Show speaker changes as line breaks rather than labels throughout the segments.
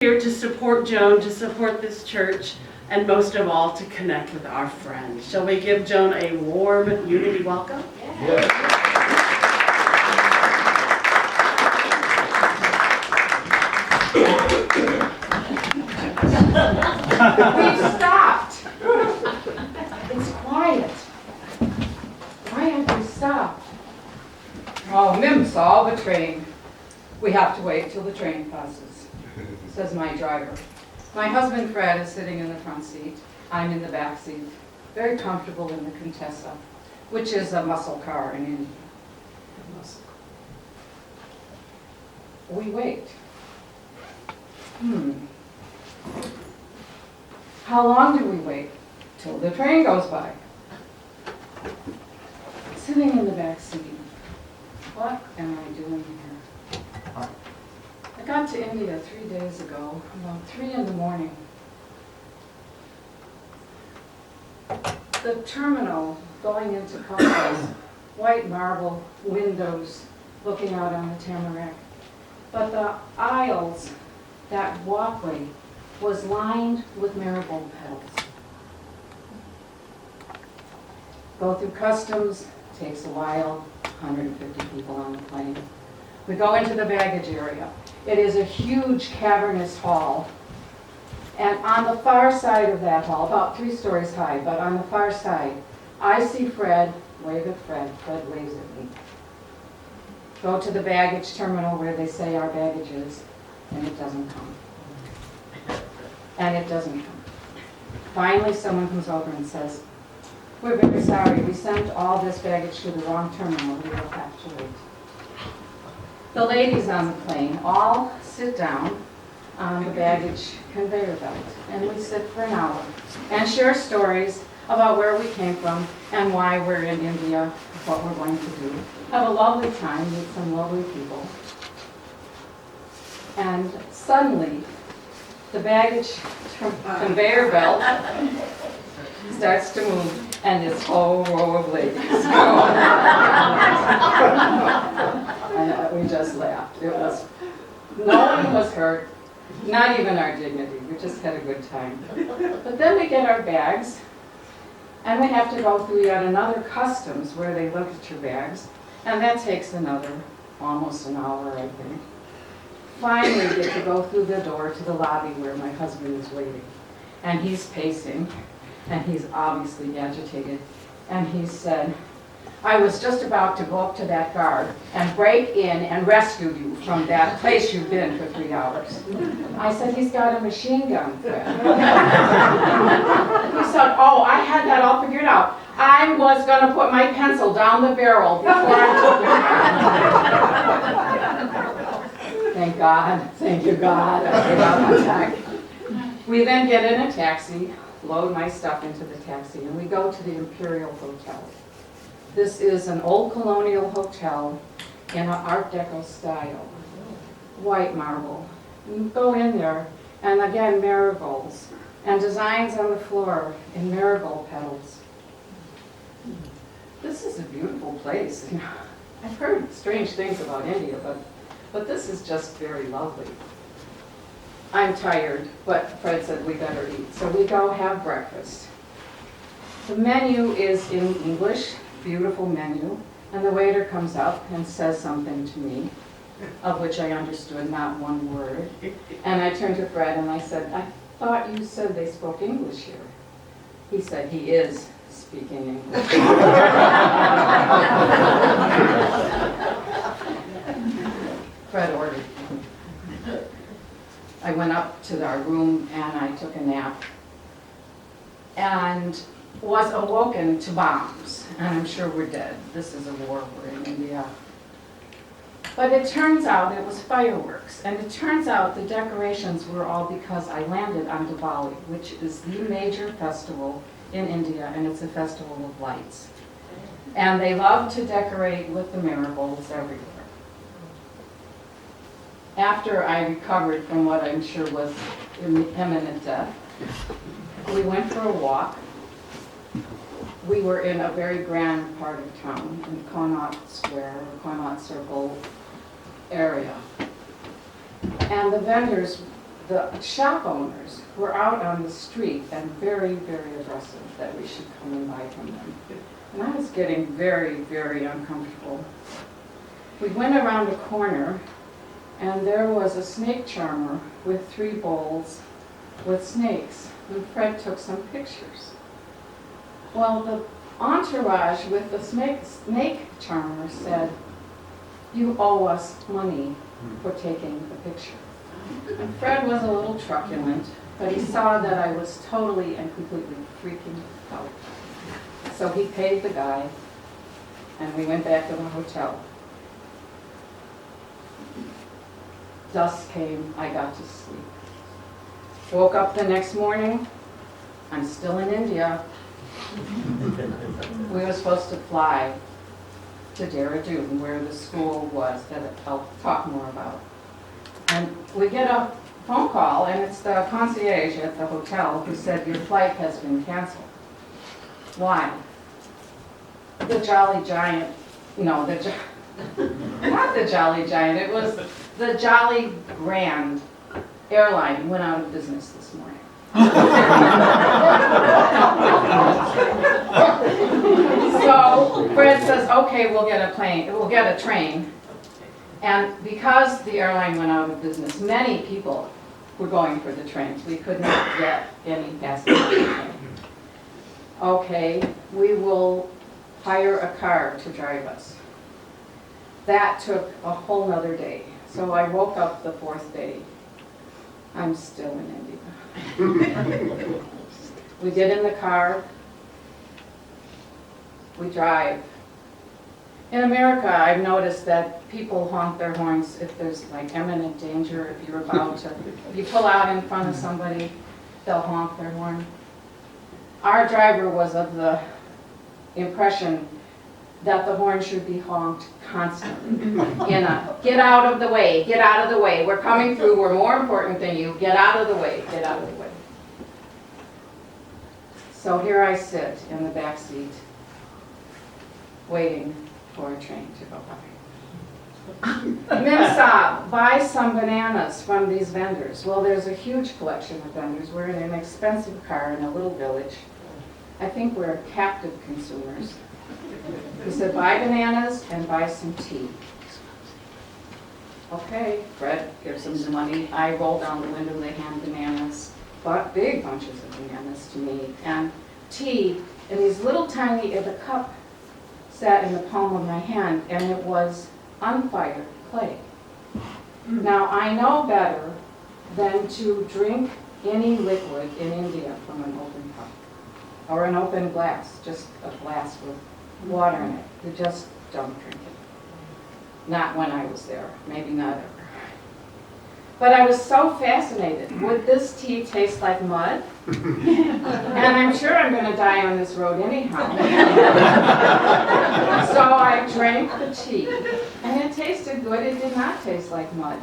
Here to support Joan, to support this church, and most of all, to connect with our friends. Shall we give Joan a warm unity welcome?
Yes.
We've stopped. It's quiet. Why have we stopped? Oh, Mim saw the train. We have to wait till the train passes, says my driver. My husband Fred is sitting in the front seat. I'm in the back seat, very comfortable in the Contessa, which is a muscle car in India. We wait. How long do we wait? Till the train goes by. Sitting in the back seat. What am I doing here? I got to India 3 days ago, about 3 in the morning. The terminal going into Catterall, white marble windows looking out on the Tamarack. But the aisles, that walkway, was lined with marigold petals. Go through customs, takes a while, 150 people on the plane. We go into the baggage area. It is a huge cavernous hall. And on the far side of that hall, about 3 stories high, but on the far side, I see Fred, wave at Fred, Fred waves at me. Go to the baggage terminal where they say our baggage is, and it doesn't come. And it doesn't come. Finally, someone comes over and says, "We're very sorry, we sent all this baggage to the wrong terminal, we will have to wait." The ladies on the plane all sit down on the baggage conveyor belt, and we sit for an hour and share stories about where we came from and why we're in India, what we're going to do. Have a lovely time, meet some lovely people. And suddenly, the baggage conveyor belt starts to move, and this whole row of ladies go. And we just laughed. It was, no one was hurt, not even our dignity. We just had a good time. But then we get our bags, and we have to go through yet another customs where they look at your bags, and that takes another, almost an hour, I think. Finally, we get to go through the door to the lobby where my husband is waiting. And he's pacing, and he's obviously agitated. And he said, "I was just about to go up to that guard and break in and rescue you from that place you've been for 3 hours." I said, "He's got a machine gun, Fred." He said, "Oh, I had that all figured out. I was going to put my pencil down the barrel before I took it." Thank God, thank you God, I got on time. We then get in a taxi, load my stuff into the taxi, and we go to the Imperial Hotel. This is an old colonial hotel in an Art Deco style, white marble. You go in there, and again, marigolds, and designs on the floor in marigold petals. This is a beautiful place. I've heard strange things about India, but this is just very lovely. I'm tired, but Fred said we better eat. So we go have breakfast. The menu is in English, beautiful menu, and the waiter comes up and says something to me, of which I understood not one word. And I turned to Fred and I said, "I thought you said they spoke English here." He said, "He is speaking English." Fred ordered. I went up to our room and I took a nap and was awoken to bombs. And I'm sure we're dead. This is a war, we're in India. But it turns out it was fireworks. And it turns out the decorations were all because I landed on Diwali, which is the major festival in India, and it's a festival of lights. And they love to decorate with the marigolds everywhere. After I recovered from what I'm sure was imminent death, we went for a walk. We were in a very grand part of town, in Connaught Square, or Connaught Circle area. And the vendors the shop owners were out on the street and very, very aggressive that we should come and buy from them. And I was getting very, very uncomfortable. We went around a corner and there was a snake charmer with 3 bowls with snakes. And Fred took some pictures. Well, the entourage with the snake charmer said, "You owe us money for taking the picture." And Fred was a little truculent, but he saw that I was totally and completely freaking out. So he paid the guy, and we went back to the hotel. Dusk came, I got to sleep. Woke up the next morning, I'm still in India. We were supposed to fly to Dehradun, where the school was that I'll talk more about. And we get a phone call, and it's the concierge at the hotel who said, "Your flight has been canceled." Why? The Jolly Giant, no, not the Jolly Giant, it was the Jolly Grand airline went out of business this morning. So Fred says, "Okay, we'll get a train." And because the airline went out of business, many people were going for the trains. We could not get any passengers. Okay, we will hire a car to drive us. That took a whole nother day. So I woke up the 4th day. I'm still in India. We get in the car. We drive. In America, I've noticed that people honk their horns if there's like imminent danger, if you're about to, if you pull out in front of somebody, they'll honk their horn. Our driver was of the impression that the horn should be honked constantly. In a, "Get out of the way, get out of the way, we're coming through, we're more important than you, get out of the way, get out of the way." So here I sit in the back seat, waiting for a train to go by. Mimsab, buy some bananas from these vendors. Well, there's a huge collection of vendors. We're in an expensive car in a little village. I think we're captive consumers. He said, "Buy bananas and buy some tea." Okay, Fred gives him the money. I roll down the window, they hand bananas, but big bunches of bananas to me, and tea in these little tiny, the cup sat in the palm of my hand, and it was unfired clay. Now, I know better than to drink any liquid in India from an open cup, or an open glass, just a glass with water in it. You just don't drink it. Not when I was there, maybe not ever. But I was so fascinated. Would this tea taste like mud? And I'm sure I'm going to die on this road anyhow. So I drank the tea, and it tasted good. It did not taste like mud.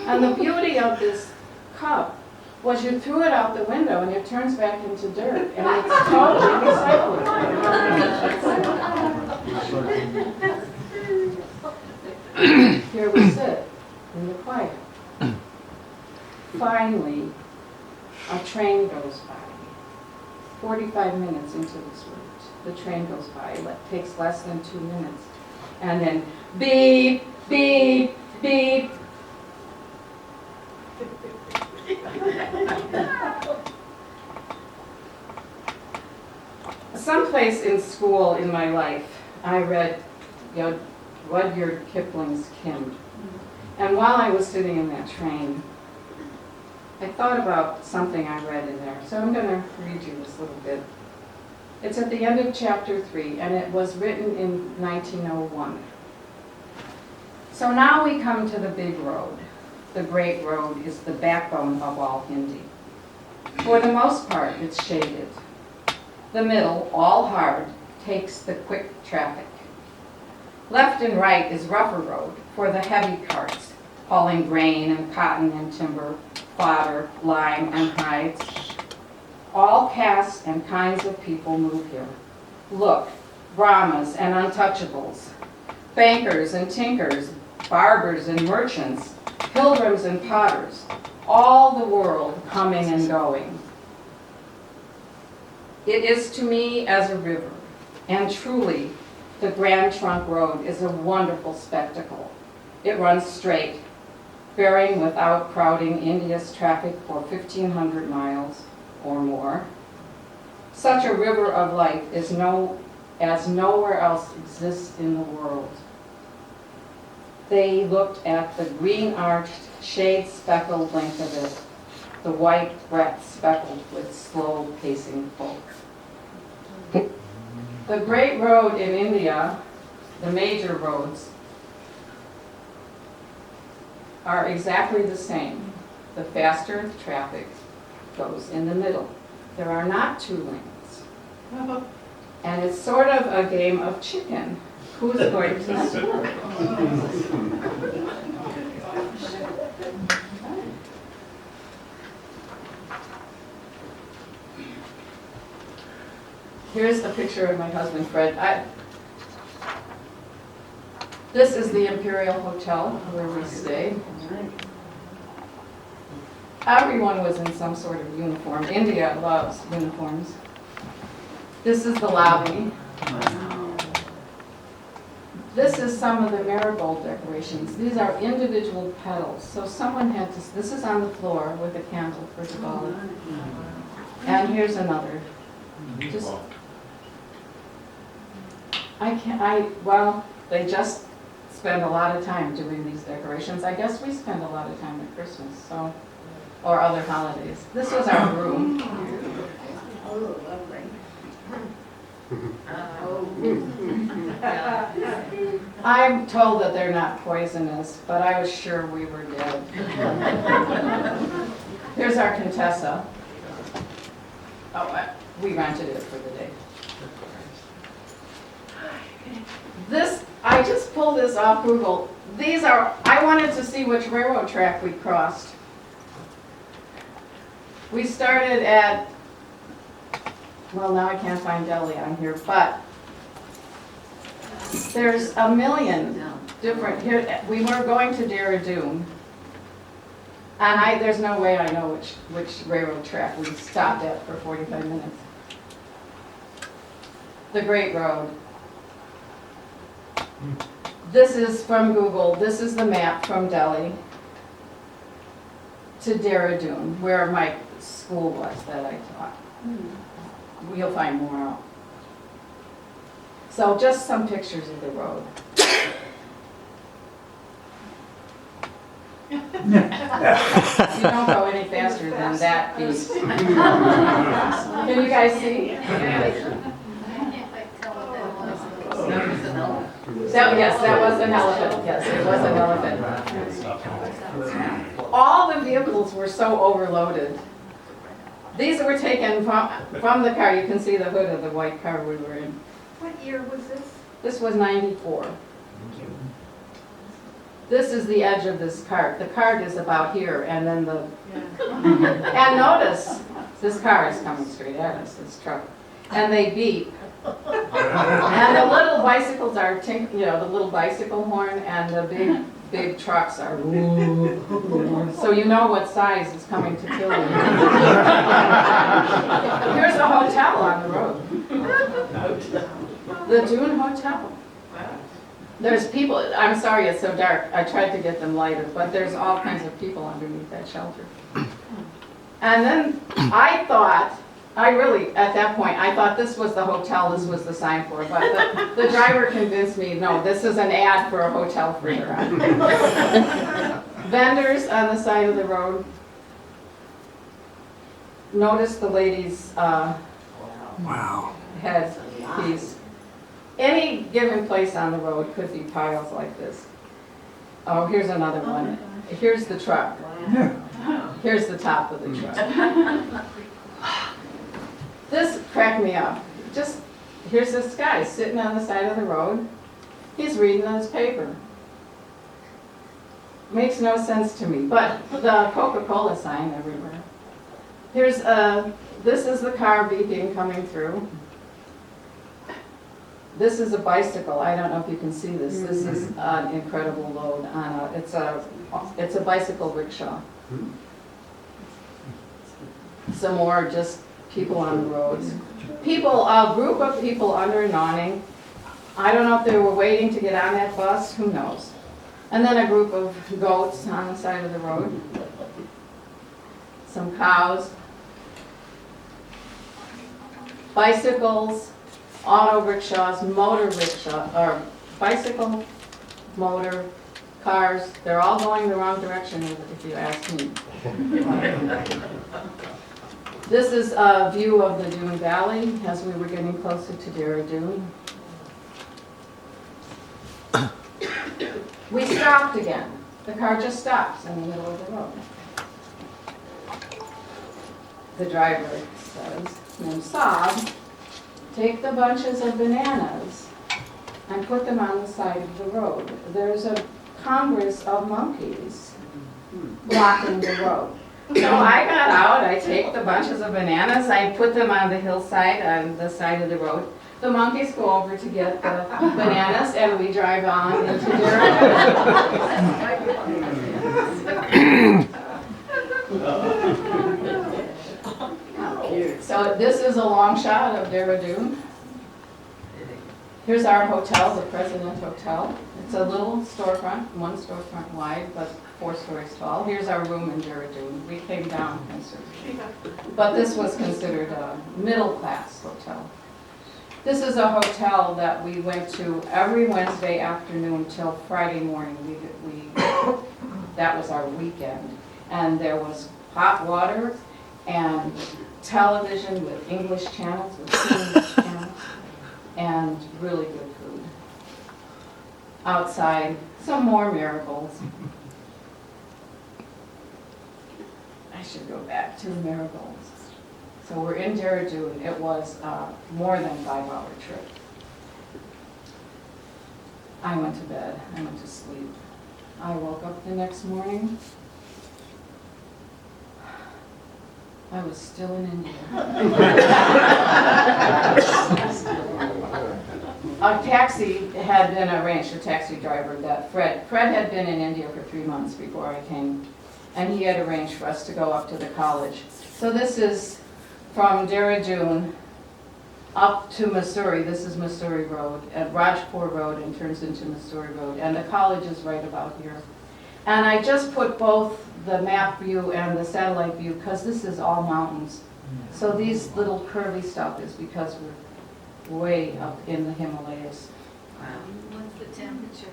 And the beauty of this cup was you threw it out the window, and it turns back into dirt, and it's totally recyclable. Here we sit in the quiet. Finally, a train goes by. 45 minutes into this route, the train goes by. It takes less than 2 minutes. And then beep, beep, beep. Someplace in school in my life, I read Rudyard Kipling's Kim. And while I was sitting in that train, I thought about something I read in there. So I'm going to read you this little bit. It's at the end of chapter 3, and it was written in 1901. So now we come to the big road. The great road is the backbone of all Hindi. For the most part, it's shaded. The middle, all hard, takes the quick traffic. Left and right is rougher road for the heavy carts, hauling grain and cotton and timber, fodder, lime and hides. All castes and kinds of people move here. Look, Brahmas and untouchables, bankers and tinkers, barbers and merchants, pilgrims and potters, all the world coming and going. It is to me as a river, and truly, the Grand Trunk Road is a wonderful spectacle. It runs straight, bearing without crowding India's traffic for 1,500 miles or more. Such a river of life is as nowhere else exists in the world. They looked at the green-arched, shade-speckled length of it, the white breadth speckled with slow-pacing folk. The great road in India, the major roads, are exactly the same. The faster traffic goes in the middle. There are not two lanes. And it's sort of a game of chicken. Who's going to swerve? Here's a picture of my husband, Fred. This is the Imperial Hotel where we stayed. Everyone was in some sort of uniform. India loves uniforms. This is the lobby. This is some of the marigold decorations. These are individual petals. So someone had to, this is on the floor with a candle, first of all. And here's another. Just, well, they just spend a lot of time doing these decorations. I guess we spend a lot of time at Christmas, so, or other holidays. This was our room.
Oh, lovely.
I'm told that they're not poisonous, but I was sure we were dead. Here's our Contessa. Oh, we rented it for the day. This, I just pulled this off Google. These are, I wanted to see which railroad track we crossed. We started at, well, now I can't find Delhi on here, but there's a million different, here, we were going to Dehradun, and there's no way I know which railroad track we stopped at for 45 minutes. The Great Road. This is from Google. This is the map from Delhi to Dehradun, where my school was that I taught. You'll find more out. So just some pictures of the road. You don't go any faster than that beast. Can you guys see? Yes, that was an elephant. Yes, it was an elephant. All the vehicles were so overloaded. These were taken from the car. You can see the hood of the white car we were in.
What year was this?
This was 94. This is the edge of this cart. The cart is about here, and then the... And notice, this car is coming straight at us, this truck. And they beep. And the little bicycles are, the little bicycle horn, and the big trucks are, so you know what size is coming to kill you. Here's a hotel on the road. The Dune Hotel. There's people, I'm sorry it's so dark, I tried to get them lighter, but there's all kinds of people underneath that shelter. And then I thought, at that point, I thought this was the hotel, this was the sign for it, but the driver convinced me, no, this is an ad for a hotel further on. Vendors on the side of the road. Notice the lady's head piece. Any given place on the road could be piles like this. Oh, here's another one. Here's the truck. Here's the top of the truck. This cracked me up. Here's this guy sitting on the side of the road. He's reading his paper. Makes no sense to me, but the Coca-Cola sign everywhere. This is the car beeping coming through. This is a bicycle. I don't know if you can see this. This is an incredible load on it's a bicycle rickshaw. Some more just people on the roads. People, a group of people under an awning. I don't know if they were waiting to get on that bus, who knows. And then a group of goats on the side of the road. Some cows. Bicycles, auto rickshaws, motor rickshaw, or bicycle, motor, cars, they're all going the wrong direction if you ask me. This is a view of the Dune Valley as we were getting closer to Dune. We stopped again. The car just stops in the middle of the road. The driver says, named Saab, take the bunches of bananas and put them on the side of the road. There's a congress of monkeys blocking the road. So I got out, I take the bunches of bananas, I put them on the hillside on the side of the road. The monkeys go over to get the bananas and we drive on into Dune. So this is a long shot of Dune. Here's our hotel, the President Hotel. It's a little storefront, one storefront wide, but 4 stories tall. Here's our room in Dune. We came down, but this was considered a middle-class hotel. This is a hotel that we went to every Wednesday afternoon till Friday morning. That was our weekend. And there was hot water and television with English channels, with English channels, and really good food. Outside, some more marigolds. I should go back to the marigolds. So we're in Dune. It was a more than 5-hour trip. I went to bed. I went to sleep. I woke up the next morning. I was still in India. A taxi had been arranged, a taxi driver, that Fred had been in India for 3 months before I came, and he had arranged for us to go up to the college. So this is from Dune up to Missouri. This is Missouri Road, at Rajpur Road, and turns into Missouri Road, and the college is right about here. And I just put both the map view and the satellite view because this is all mountains. So these little curvy stuff is because we're way up in the Himalayas.
What's the temperature?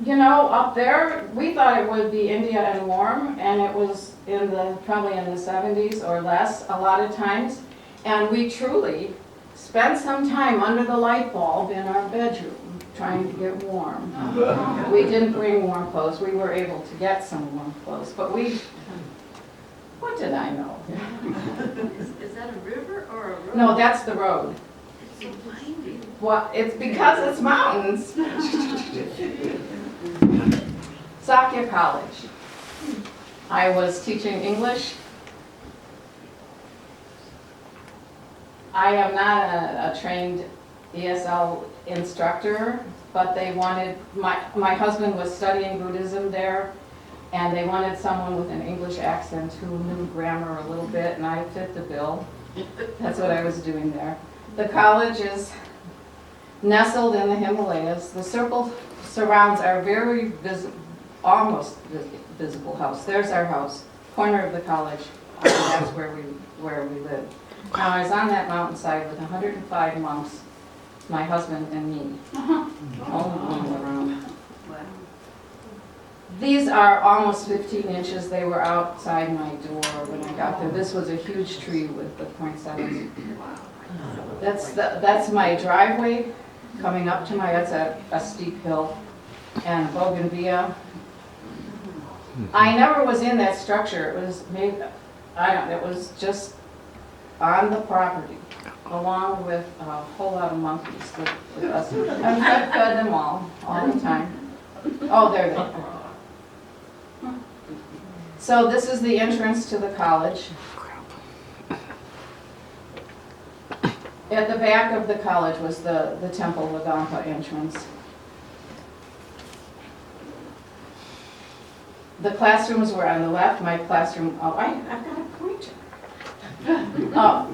You know, up there, we thought it would be India and warm, and it was probably in the 70s or less a lot of times. And we truly spent some time under the light bulb in our bedroom trying to get warm. We didn't bring warm clothes. We were able to get some warm clothes, but what did I know?
Is that a river or a road?
No, that's the road.
It's so windy.
Well, it's because it's mountains. Sakya College. I was teaching English. I am not a trained ESL instructor, but they wanted, my husband was studying Buddhism there, and they wanted someone with an English accent who knew grammar a little bit, and I fit the bill. That's what I was doing there. The college is nestled in the Himalayas. The circle surrounds our very almost visible house. There's our house, corner of the college. That's where we live. Now, I was on that mountainside with 105 monks, my husband and me, all going around. These are almost 15 inches. They were outside my door when I got there. This was a huge tree with the poinsettias. That's my driveway coming up to that's a steep hill, and bougainvillea. I never was in that structure. It was made, it was just on the property, along with a whole lot of monkeys with us. And I fed them all the time. Oh, there they are. So this is the entrance to the college. At the back of the college was the temple Vedanta entrance. The classrooms were on the left. My classroom, I've got a Oh,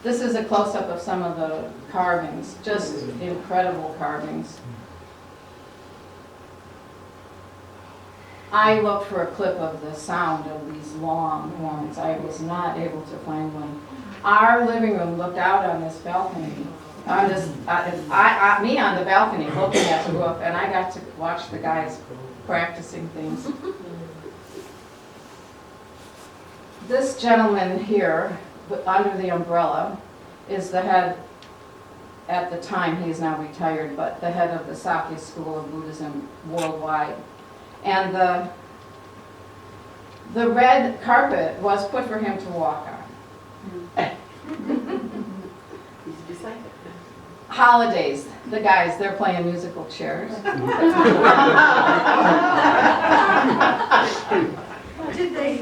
this is a close-up of some of the carvings, just incredible carvings. I looked for a clip of the sound of these long horns. I was not able to find one. Our living room looked out on this balcony. On this, me on the balcony looking at the roof, and I got to watch the guys practicing things. This gentleman here, under the umbrella, is the head, at the time, he is now retired, but the head of the Sakya School of Buddhism worldwide. And the red carpet was put for him to walk on.
He's decided.
Holidays, the guys, they're playing musical chairs.
Did they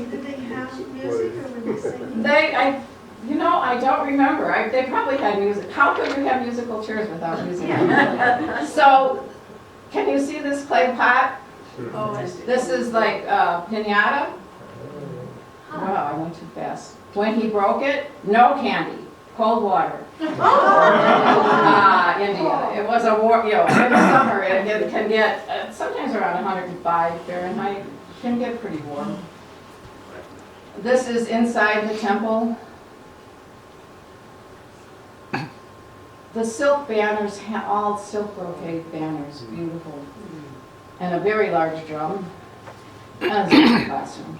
have music or were they singing?
I don't remember. They probably had music. How could you have musical chairs without music? So, can you see this clay pot?
Oh, I see.
This is like pinata. Wow, I went too fast. When he broke it, no candy, cold water. India. It was a war, in the summer it can get sometimes around 105 Fahrenheit. Can get pretty warm. This is inside the temple. The silk banners, all silk brocade banners, beautiful. And a very large drum. And a classroom.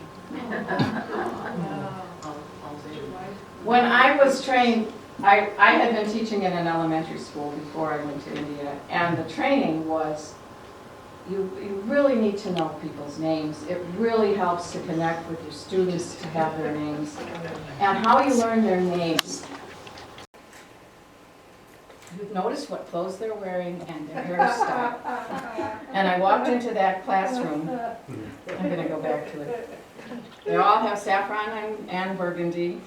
When I was trained, I had been teaching in an elementary school before I went to India, and the training was, you really need to know people's names. It really helps to connect with your students to have their names. And how you learn their names. You've noticed what clothes they're wearing and their hairstyle. And I walked into that classroom. I'm going to go back to it. They all have saffron and burgundy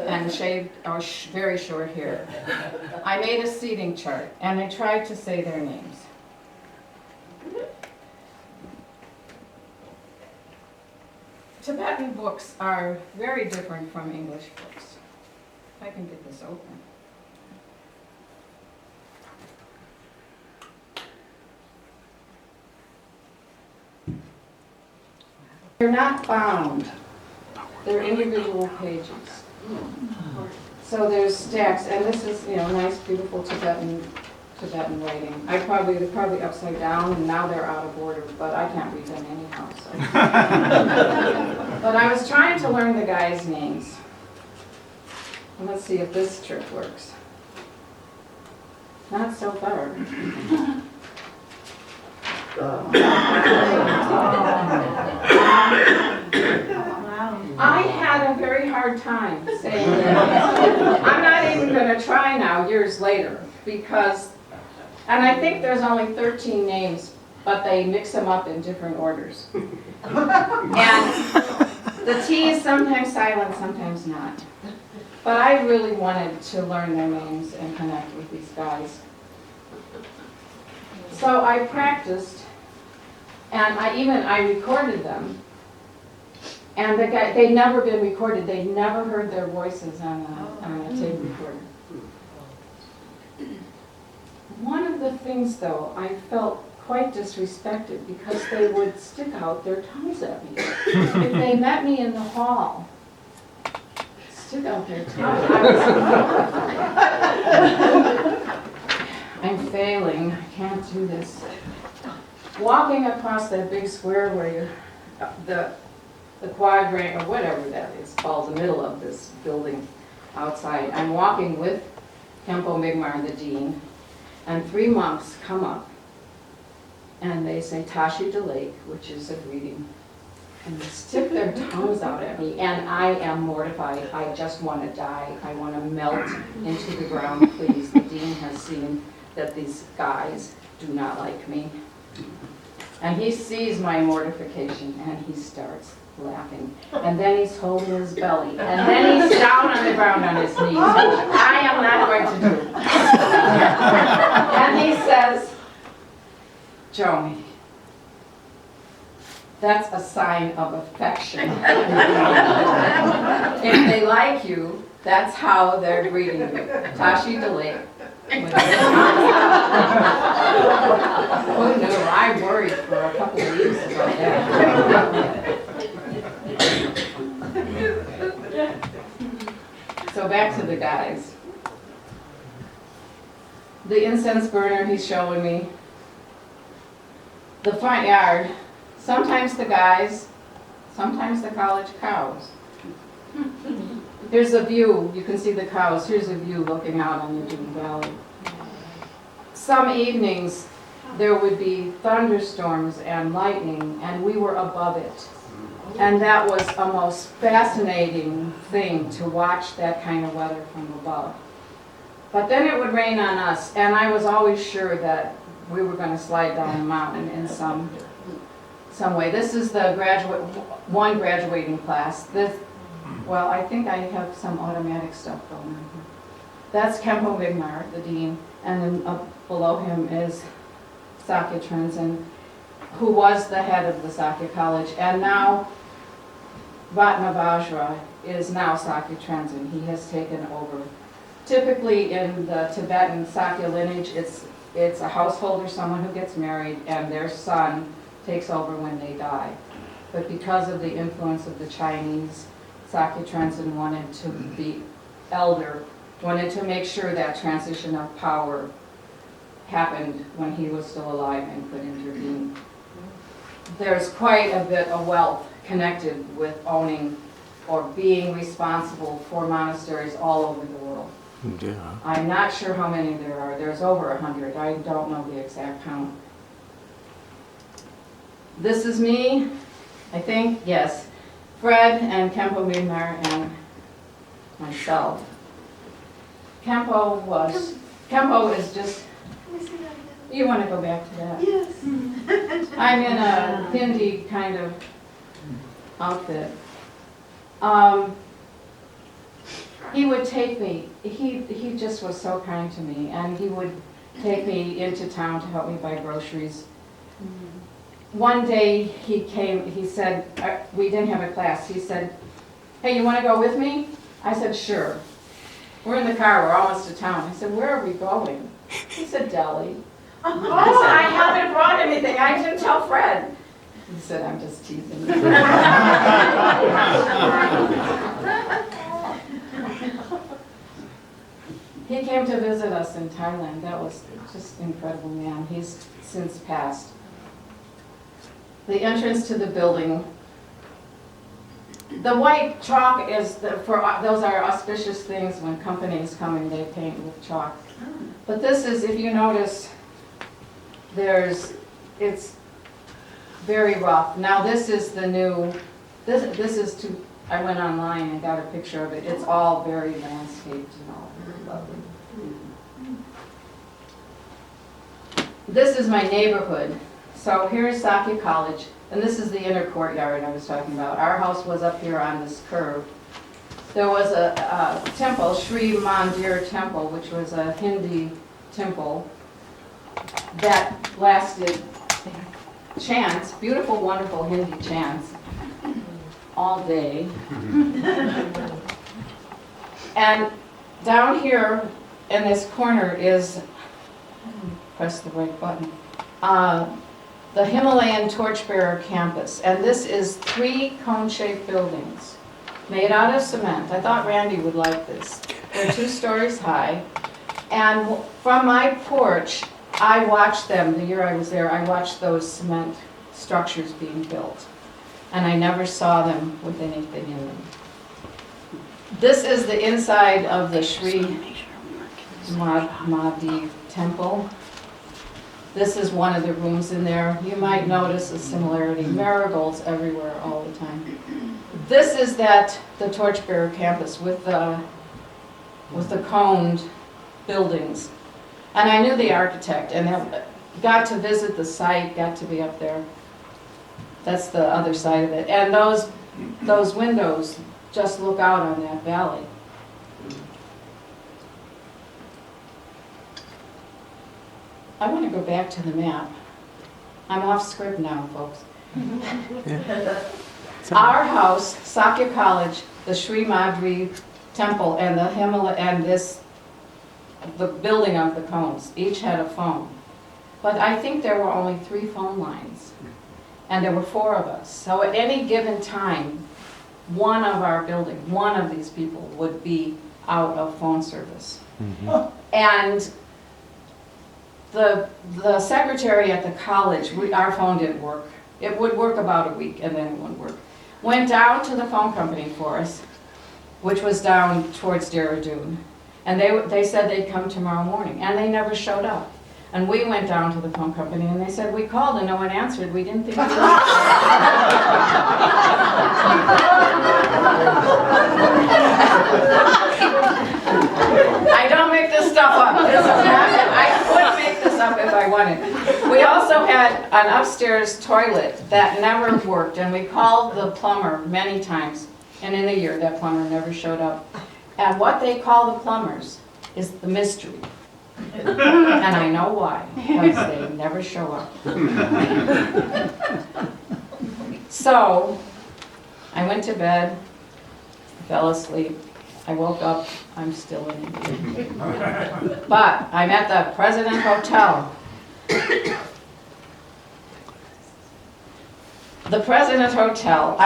and shaved or very short hair. I made a seating chart and I tried to say their names. Tibetan books are very different from English books. If I can get this open. They're not bound. They're individual pages. So there's stacks, and this is, nice, beautiful Tibetan writing. They're probably upside down, and now they're out of order, but I can't read them anyhow. So. But I was trying to learn the guys' names. And let's see if this trick works. Not so far. I had a very hard time saying that. I'm not even going to try now, years later, because, and I think there's only 13 names, but they mix them up in different orders. And the T is sometimes silent, sometimes not. But I really wanted to learn their names and connect with these guys. So I practiced, and I recorded them. And they'd never been recorded. They'd never heard their voices on a tape recorder. One of the things, though, I felt quite disrespected because they would stick out their tongues at me. If they met me in the hall, stick out their tongue. I'm failing. I can't do this. Walking across that big square where you're, the quadrant, or whatever that is called, the middle of this building outside. I'm walking with Kempo Migmar, the dean, and 3 monks come up, and they say, Tashi Delake, which is a greeting, and they stick their tongues out at me, and I am mortified. I just want to die. I want to melt into the ground, please. The dean has seen that these guys do not like me. And he sees my mortification, and he starts laughing. And then he's holding his belly. And then he's down on the ground on his knees, which I am not going to do. And he says, Joan, that's a sign of affection. If they like like you, that's how they're greeting you. Tashi Delay. Who knew? I worried for a couple of weeks about that. So back to the guys. The incense burner he's showing me. The front yard, sometimes the guys, sometimes the college cows. Here's a view, you can see the cows, here's a view looking out on the Dune Valley. Some evenings there would be thunderstorms and lightning, and we were above it. And that was a most fascinating thing to watch that kind of weather from above. But then it would rain on us, and I was always sure that we were going to slide down the mountain in some way. This is the one graduating class. Well, I think I have some automatic stuff going on here. That's Kempo Vigmar, the dean, and then up below him is Sakya Trenzen, who was the head of the Sakya College, and now Vatna Bajra is now Sakya Trenzen. He has taken over. Typically in the Tibetan Sakya lineage, it's a householder, someone who gets married, and their son takes over when they die. But because of the influence of the Chinese, Sakya Trenzen wanted to be elder, wanted to make sure that transition of power happened when he was still alive and could intervene. There's quite a bit of wealth connected with owning or being responsible for monasteries all over the world.
Yeah.
I'm not sure how many there are. There's over 100. I don't know the exact count. This is me, I think, yes. Fred and Kempo Mimar and myself. Kempo is just,
Can we see that again?
you want to go back to that?
Yes.
I'm in a Hindi kind of outfit. He would take me, he just was so kind to me, and he would take me into town to help me buy groceries. One day he came, he said, we didn't have a class, he said, hey, you want to go with me? I said, sure. We're in the car, we're almost to town. I said, where are we going? He said, Delhi. Oh, I haven't brought anything, I didn't tell Fred. He said, I'm just teasing you. He came to visit us in Thailand. That was just an incredible man. He's since passed. The entrance to the building. The white chalk is, those are auspicious things when companies come and they paint with chalk. But this is, if you notice, it's very rough. Now this is the new, this is I went online and got a picture of it. It's all very landscaped and all very lovely. This is my neighborhood. So here's Sakya College, and this is the inner courtyard I was talking about. Our house was up here on this curve. There was a temple, Sri Mandir Temple, which was a Hindi temple that lasted chants, beautiful, wonderful Hindi chants, all day. And down here in this corner is, press the right button, the Himalayan Torchbearer Campus. And this is 3 cone-shaped buildings made out of cement. I thought Randy would like this. They're 2 stories high. And from my porch, I watched them, the year I was there, I watched those cement structures being built. And I never saw them with anything in them. This is the inside of the Sri Madhi Temple. This is one of the rooms in there. You might notice a similarity. Marigolds everywhere all the time. This is the Torchbearer Campus with the coned buildings. And I knew the architect and got to visit the site, got to be up there. That's the other side of it. And those windows just look out on that valley. I want to go back to the map. I'm off script now, folks. Our house, Sakya College, the Sri Madri temple and the Himalaya and the building of the cones, each had a phone. But I think there were only 3 phone lines, and there were 4 of us. So at any given time, one of these people would be out of phone service. And the secretary at the college, our phone didn't work. It would work about a week and then it wouldn't work. Went down to the phone company for us, which was down towards Dehradun. And they said they'd come tomorrow morning, and they never showed up. And we went down to the phone company and they said, we called and no one answered. We didn't think it was. I don't make this stuff up. This is not, I could make this up if I wanted. We also had an upstairs toilet that never worked, and we called the plumber many times. And in a year, that plumber never showed up. And what they call the plumbers is the mystery. And I know why, because they never show up. So, I went to bed, fell asleep. I woke up, I'm still in India. But I'm at the President Hotel. The President Hotel,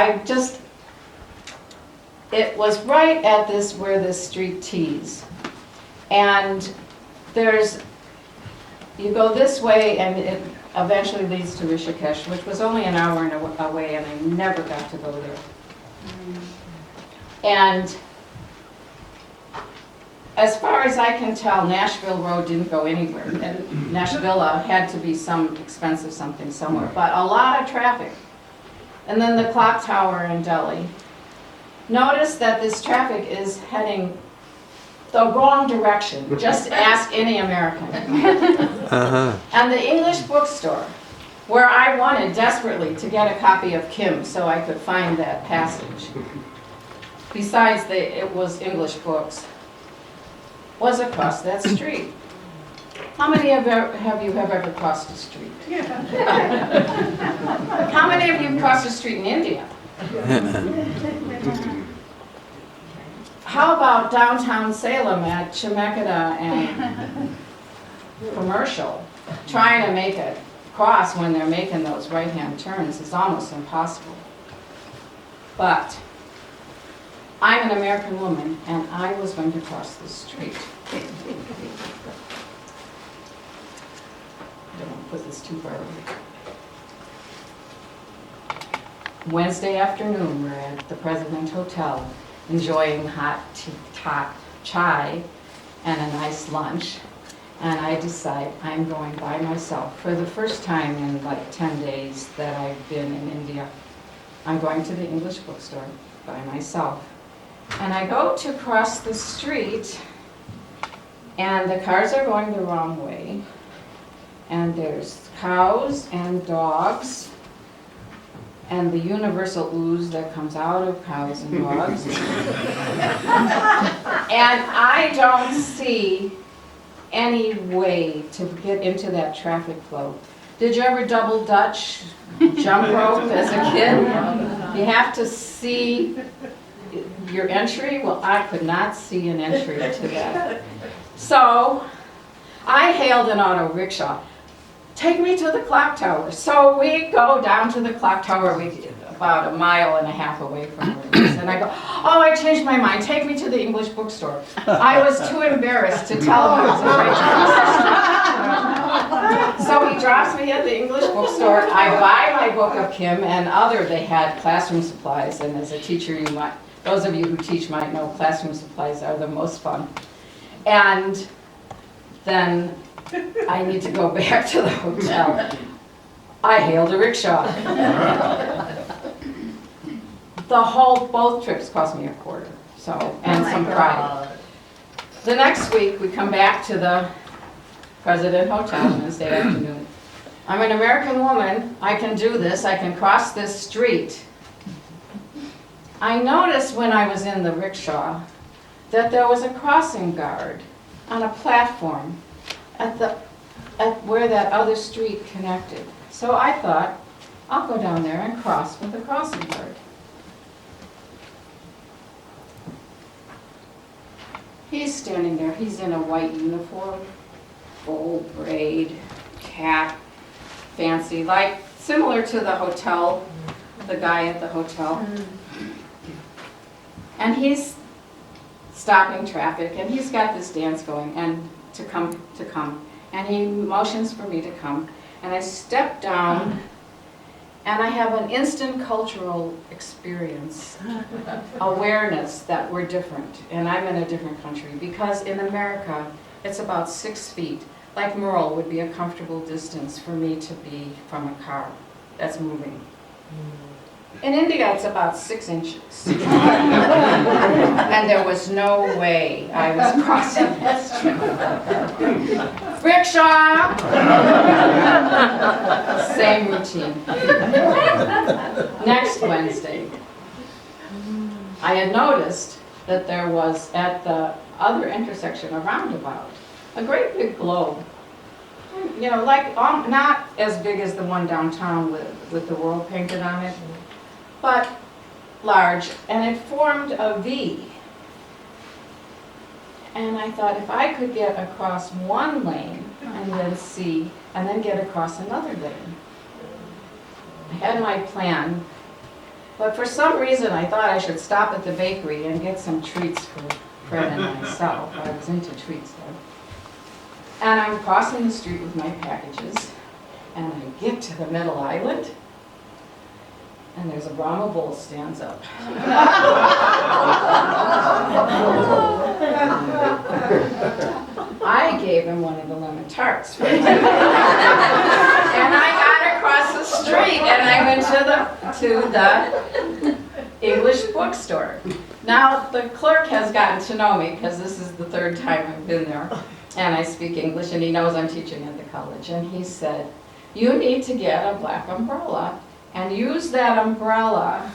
it was right at where this street tees. And you go this way and it eventually leads to Rishikesh, which was only an hour away, and I never got to go there. And as far as I can tell, Nashville Road didn't go anywhere. And Nashville had to be some expensive something somewhere, but a lot of traffic. And then the clock tower in Delhi. Notice that this traffic is heading the wrong direction. Just ask any American. And the English bookstore, where I wanted desperately to get a copy of Kim so I could find that passage, besides it was English books, was across that street. How many of you have ever crossed a street? How many of you crossed a street in India? How about downtown Salem at Chemeketa and Commercial? Trying to make a cross when they're making those right-hand turns is almost impossible. But I'm an American woman, and I was going to cross this street. I don't want to put this too far away. Wednesday afternoon, we're at the President Hotel, enjoying hot chai and a nice lunch. And I decide I'm going by myself for the first time in like 10 days that I've been in India. I'm going to the English bookstore by myself. And I go to cross the street, and the cars are going the wrong way. And there's cows and dogs and the universal ooze that comes out of cows and dogs. And I don't see any way to get into that traffic flow. Did you ever double Dutch jump rope as a kid? You have to see your entry. Well, I could not see an entry to that. So I hailed an auto rickshaw. Take me to the clock tower. So we go down to the clock tower, about 1.5 miles away from where it is. And I go, oh, I changed my mind. Take me to the English bookstore. I was too embarrassed to tell him I was afraid to. So he drops me at the English bookstore. I buy my book of Kim and they had classroom supplies. And as a teacher, those of you who teach might know classroom supplies are the most fun. And then I need to go back to the hotel. I hailed a rickshaw. Both trips cost me $0.25, and some pride. The next week, we come back to the President Hotel Wednesday afternoon. I'm an American woman. I can do this. I can cross this street. I noticed when I was in the rickshaw that there was a crossing guard on a platform at where that other street connected. So I thought, I'll go down there and cross with the crossing guard. He's standing there. He's in a white uniform, gold braid, cap, fancy, like similar to the hotel, the guy at the hotel. And he's stopping traffic, and he's got this dance going, and to come. And he motions for me to come. And I step down, and I have an instant cultural experience, awareness that we're different, and I'm in a different country. Because in America, it's about 6 feet. Like Merle would be a comfortable distance for me to be from a car that's moving. In India, it's about 6 inches. And there was no way I was crossing that street. Rickshaw! Same routine. Next Wednesday, I had noticed that there was, at the other intersection, a roundabout, a great big globe. You know, like, not as big as the one downtown with the world painted on it, but large, and it formed a V. And I thought, if I could get across one lane and then see, and then get across another lane. I had my plan, but for some reason I thought I should stop at the bakery and get some treats for Fred and myself. I was into treats then. And I'm crossing the street with my packages, and I get to the middle island, and there's a Brahma bull stands up. I gave him one of the lemon tarts. And I got across the street, and I went to the English bookstore. Now, the clerk has gotten to know me, because this is the 3rd time I've been there, and I speak English, and he knows I'm teaching at the college. And he said, you need to get a black umbrella and use that umbrella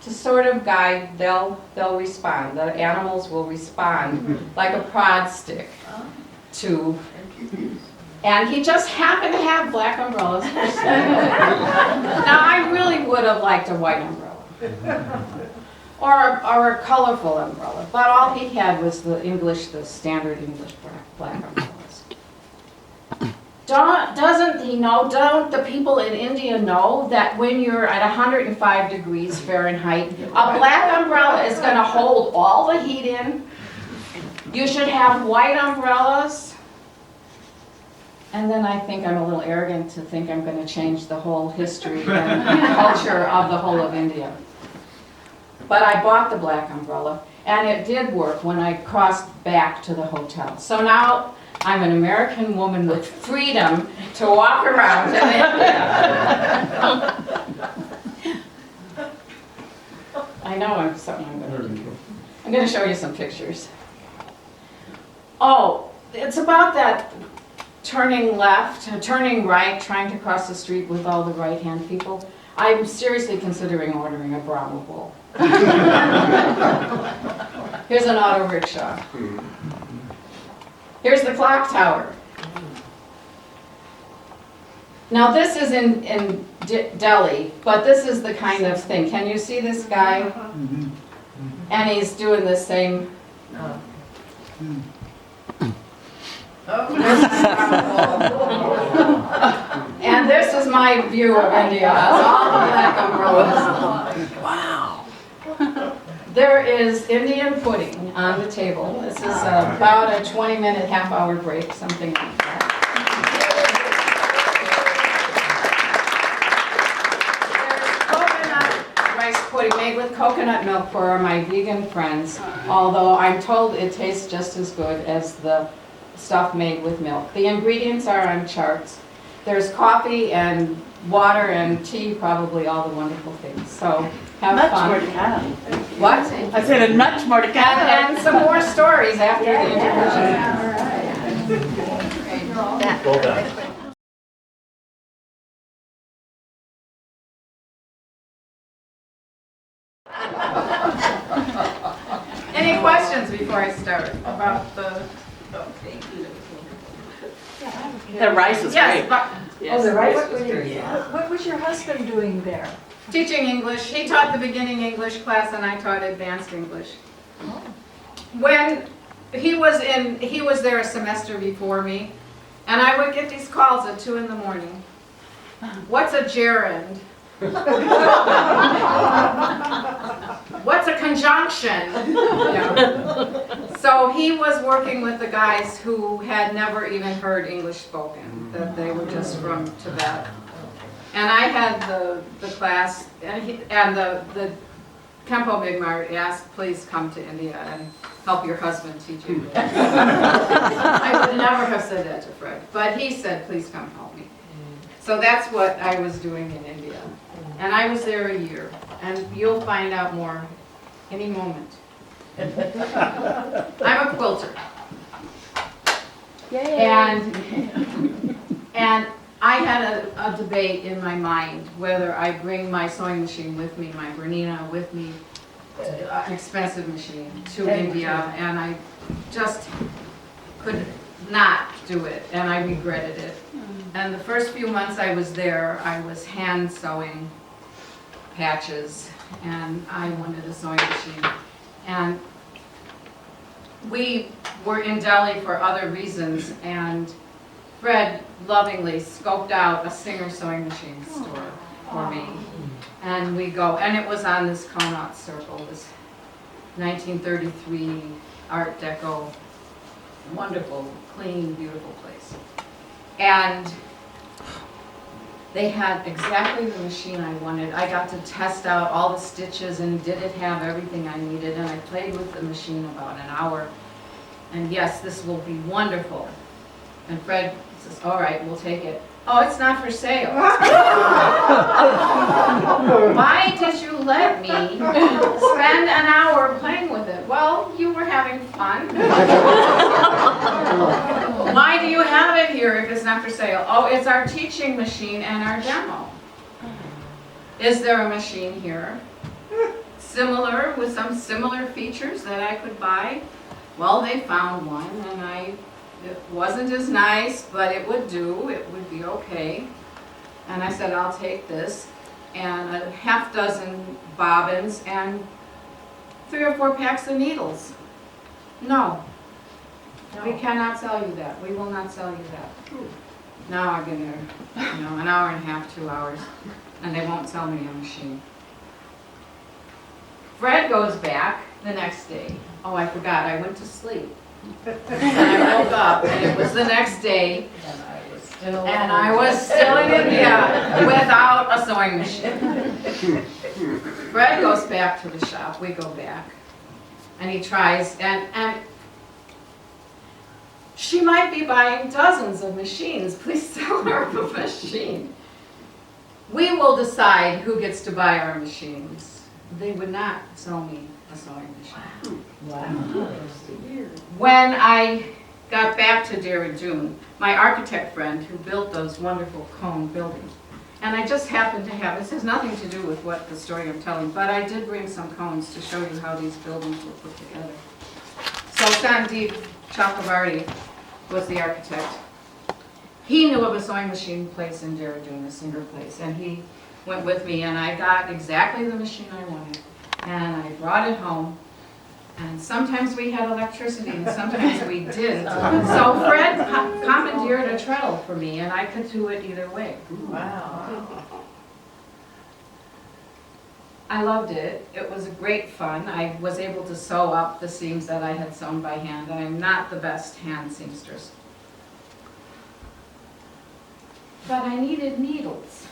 to sort of guide. They'll respond. The animals will respond like a prod stick to. And he just happened to have black umbrellas. Now, I really would have liked a white umbrella or a colorful umbrella, but all he had was the standard English black umbrellas. Doesn't he know, don't the people in India know that when you're at 105 degrees Fahrenheit, a black umbrella is going to hold all the heat in? You should have white umbrellas. And then I think I'm a little arrogant to think I'm going to change the whole history and culture of the whole of India. But I bought the black umbrella, and it did work when I crossed back to the hotel. So now I'm an American woman with freedom to walk around in India. I know I'm going to show you some pictures. Oh, it's about that turning left, turning right, trying to cross the street with all the right-hand people. I'm seriously considering ordering a Brahma bull. Here's an auto rickshaw. Here's the clock tower. Now this is in Delhi, but this is the kind of thing. Can you see this guy? And he's doing the same. And this is my view of India. It's all the black umbrellas. Wow. There is Indian pudding on the table. This is about a 20-minute, half-hour break, something like that. There's coconut rice pudding made with coconut milk for my vegan friends, although I'm told it tastes just as good as the stuff made with milk. The ingredients are on charts. There's coffee and water and tea, probably all the wonderful things. So have fun.
Much more to come.
What?
I said, and much more to come.
And some more stories after the intermission.
Well done.
Any questions before I start about the?
The rice is
Yes,
great.
but
Yes.
the rice
What
was
was
great.
What was your husband doing there?
Teaching English. He taught the beginning English class and I taught advanced English. When he was there a semester before me, and I would get these calls at 2 in the morning. What's a gerund? What's a conjunction? Yeah. So he was working with the guys who had never even heard English spoken, that they were just from Tibet. And I had the class, and the Kempo Bigmar asked, please come to India and help your husband teach English. I would never have said that to Fred, but he said, please come help me. So that's what I was doing in India. And I was there a year, and you'll find out more any moment. I'm a quilter. And I had a debate in my mind whether I bring my sewing machine with me, my Bernina with me, an expensive machine, to India, and I just could not do it, and I regretted it. And the first few months I was there, I was hand sewing patches, and I wanted a sewing machine. And we were in Delhi for other reasons, and Fred lovingly scoped out a Singer sewing machine store for me. And we go, and it was on this Connaught Circle, this 1933 Art Deco, wonderful, clean, beautiful place. And they had exactly the machine I wanted. I got to test out all the stitches and did it have everything I needed, and I played with the machine about an hour. And yes, this will be wonderful. And Fred says, all right, we'll take it. Oh, it's not for sale. Why did you let me spend an hour playing with it? Well, you were having fun. Why do you have it here if it's not for sale? Oh, it's our teaching machine and our demo. Is there a machine here? Similar, with some similar features that I could buy? Well, they found one, and it wasn't as nice, but it would do, it would be okay. And I said, I'll take this, and a half dozen bobbins, and 3 or 4 packs of needles. No, we cannot sell you that, we will not sell you that. Now I've been there, an hour and a half, 2 hours, and they won't sell me a machine. Fred goes back the next day. Oh, I forgot, I went to sleep. And I woke up, and it was the next day, and I was still in India without a sewing machine. Fred goes back to the shop, we go back, and he tries, and she might be buying dozens of machines. Please sell her a machine. We will decide who gets to buy our machines. They would not sell me a sewing machine.
Wow.
When I got back to Dehradun, my architect friend who built those wonderful cone buildings, and I just happened to have, this has nothing to do with what the story I'm telling, but I did bring some cones to show you how these buildings were put together. So Sandeep Chakravarti was the architect. He knew of a sewing machine place in Dehradun, a Singer place, and he went with me, and I got exactly the machine I wanted, and I brought it home. And sometimes we had electricity, and sometimes we didn't. So Fred commandeered a treadle for me, and I could do it either way.
Wow.
I loved it. It was great fun. I was able to sew up the seams that I had sewn by hand. I'm not the best hand seamstress. But I needed needles.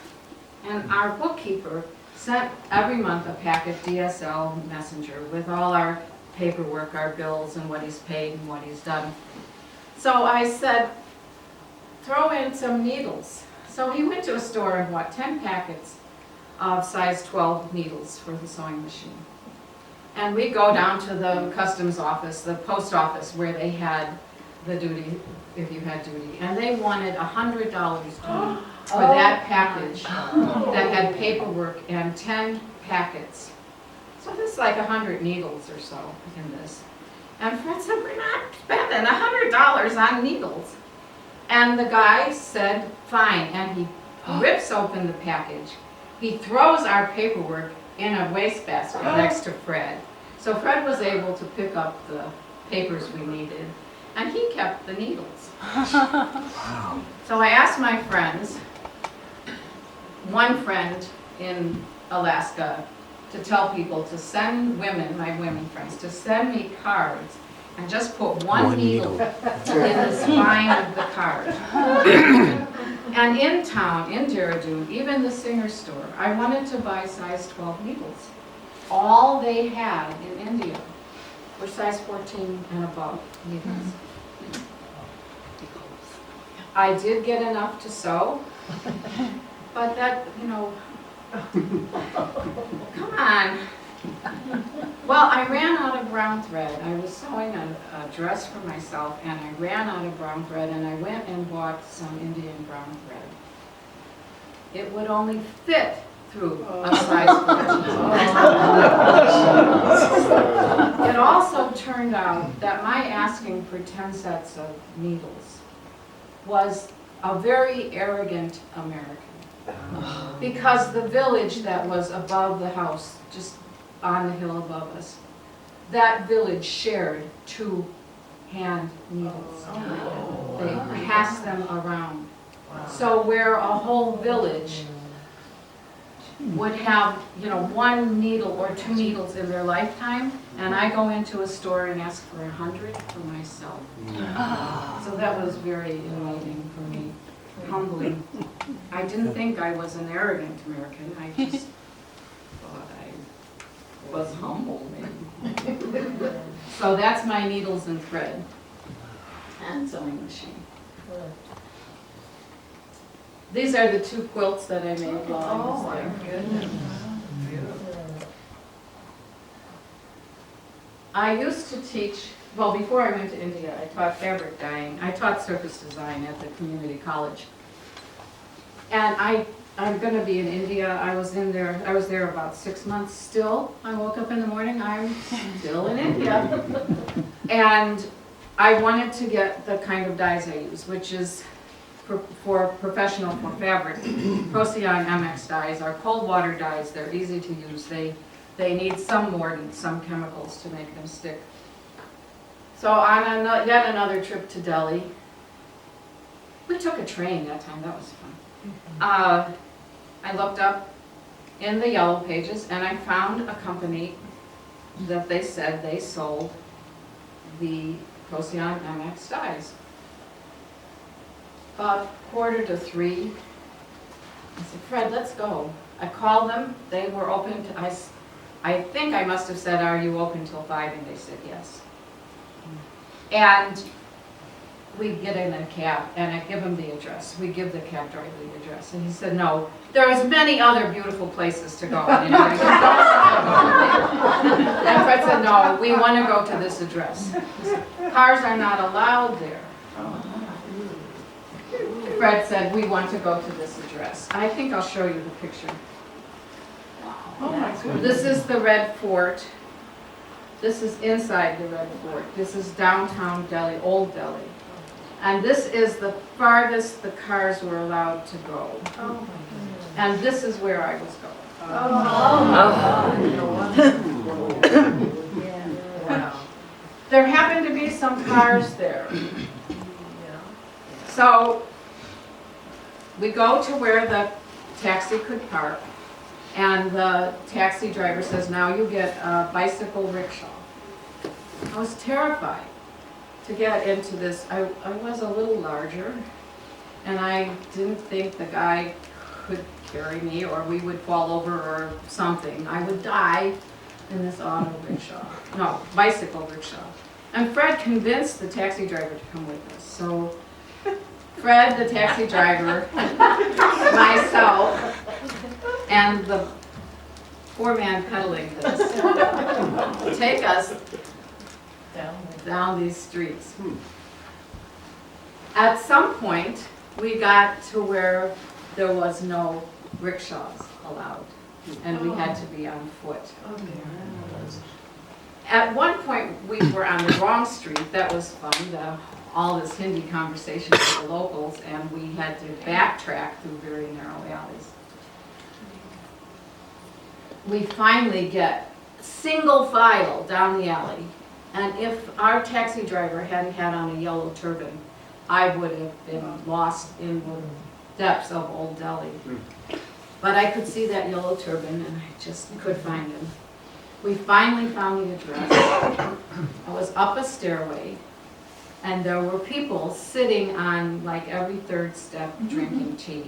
And our bookkeeper sent every month a packet, DSL messenger, with all our paperwork, our bills, and what he's paid and what he's done. So I said, throw in some needles. So he went to a store and bought 10 packets of size 12 needles for the sewing machine. And we go down to the customs office, the post office, where they had the duty, if you had duty, and they wanted $100 duty for that package that had paperwork and 10 packets. So there's like 100 needles or so in this. And Fred said, we're not spending $100 on needles. And the guy said, fine, and he rips open the package. He throws our paperwork in a wastebasket next to Fred. So Fred was able to pick up the papers we needed, and he kept the needles. So I asked my friends, one friend in Alaska, to tell people to send women, my women friends, to send me cards and just put one needle in the spine of the card. And in town, in Dehradun, even the Singer store, I wanted to buy size 12 needles. All they had in India were size 14 and above needles. I did get enough to sew, but that, you know, come on. Well, I ran out of brown thread. I was sewing a dress for myself, and I ran out of brown thread, and I went and bought some Indian brown thread. It would only fit through a size 14. It also turned out that my asking for 10 sets of needles was a very arrogant American. Because the village that was above the house, just on the hill above us, that village shared 2 hand needles. They passed them around. So where a whole village would have, you know, 1 needle or 2 needles in their lifetime, and I go into a store and ask for 100 for myself. So that was very enlightening for me, humbling. I didn't think I was an arrogant American. I just thought I was humble, maybe. So that's my needles and thread and sewing machine. These are the 2 quilts that I made while I was there.
goodness.
I used to teach, well, before I went to India, I taught fabric dyeing. I taught surface design at the community college. And I'm going to be in India. I was there about 6 months still. I woke up in the morning, I'm still in India. And I wanted to get the kind of dyes I use, which is for professional for fabric. Procyon MX dyes are cold water dyes. They're easy to use. They need some mordant, some chemicals to make them stick. So on yet another trip to Delhi, we took a train that time. That was fun. I looked up in the yellow pages and I found a company that they said they sold the Procyon MX dyes. About 2:45, I said, Fred, let's go. I called them. They were open to, I think I must have said, are you open till 5? And they said yes. And we get in a cab, and I give him the address. We give the cab driver the address. And he said, no, there's many other beautiful places to go. And I said, and Fred said, no, we want to go to this address. Cars are not allowed there. Fred said, we want to go to this address. I think I'll show you the picture.
Oh my goodness.
This is the Red Fort. This is inside the Red Fort. This is downtown Delhi, Old Delhi. And this is the farthest the cars were allowed to go.
Oh, my goodness.
And this is where I was going.
Wow.
There happened to be some cars there. So we go to where the taxi could park, and the taxi driver says, now you get a bicycle rickshaw. I was terrified to get into this. I was a little larger, and I didn't think the guy could carry me, or we would fall over or something. I would die in this auto rickshaw. No, bicycle rickshaw. And Fred convinced the taxi driver to come with us. So Fred, the taxi driver, myself, and the poor man pedaling this take us down these streets. At some point, we got to where there was no rickshaws allowed, and we had to be on foot. At one point, we were on the wrong street. That was fun, all this Hindi conversation with the locals, and we had to backtrack through very narrow alleys. We finally get single file down the alley, And if our taxi driver hadn't had on a yellow turban, I would have been lost in the depths of Old Delhi. But I could see that yellow turban and I just could find him. We finally found the address. I was up a stairway and there were people sitting on like every third step drinking tea.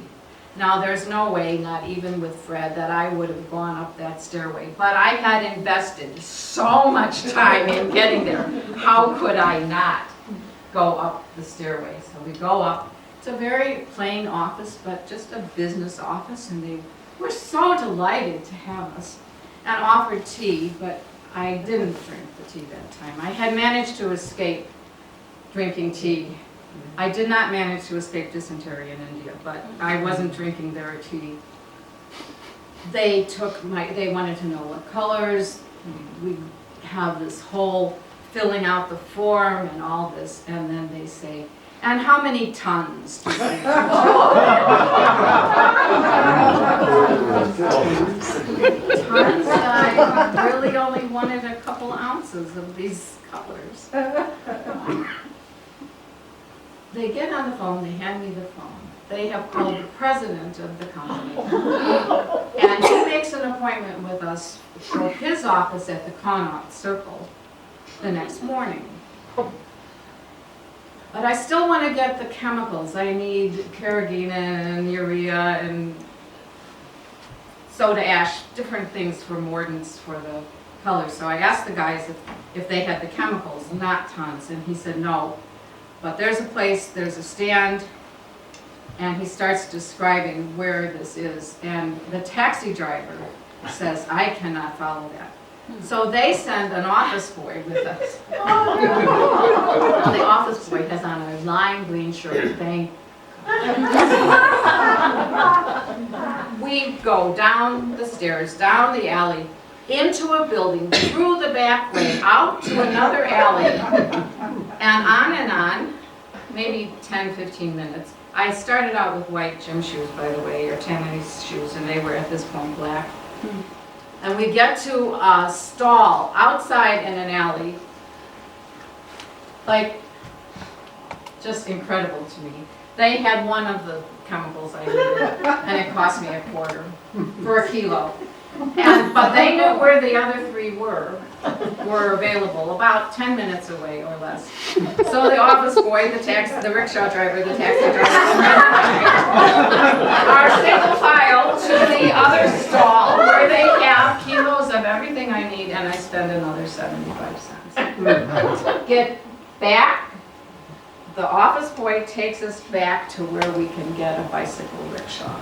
Now there's no way, not even with Fred, that I would have gone up that stairway, but I had invested so much time in getting there. How could I not go up the stairway? So we go up. It's a very plain office, but just a business office, and they were so delighted to have us and offered tea, but I didn't drink the tea that time. I had managed to escape drinking tea. I did not manage to escape dysentery in India, but I wasn't drinking their tea. They wanted to know what colors. We have this whole filling out the form and all this, and then they say, and how many tons do you think? Tons? I really only wanted a couple ounces of these colors. They get on the phone, they hand me the phone. They have called the president of the company. And he makes an appointment with us for his office at the Connaught Circle the next morning. But I still want to get the chemicals. I need carrageenan and urea and soda ash, different things for mordants for the colors. So I asked the guys if they had the chemicals, not tons, and he said no. But there's a place, there's a stand, and he starts describing where this is. And the taxi driver says, I cannot follow that. So they send an office boy with us. Well, the office boy has on a lime green shirt. We go down the stairs, down the alley, into a building, through the back way, out to another alley, and on, maybe 10, 15 minutes. I started out with white gym shoes, by the way, or tennis shoes, and they were at this point black. And we get to a stall outside in an alley, like, just incredible to me. They had one of the chemicals I needed, and it cost me $25 for a kilo. But they knew where the other three were available, about 10 minutes away or less. So the office boy, the rickshaw driver, the taxi driver, are single file to the other stall where they have kilos of everything I need, and I spend another 75 cents. Get back. The office boy takes us back to where we can get a bicycle rickshaw.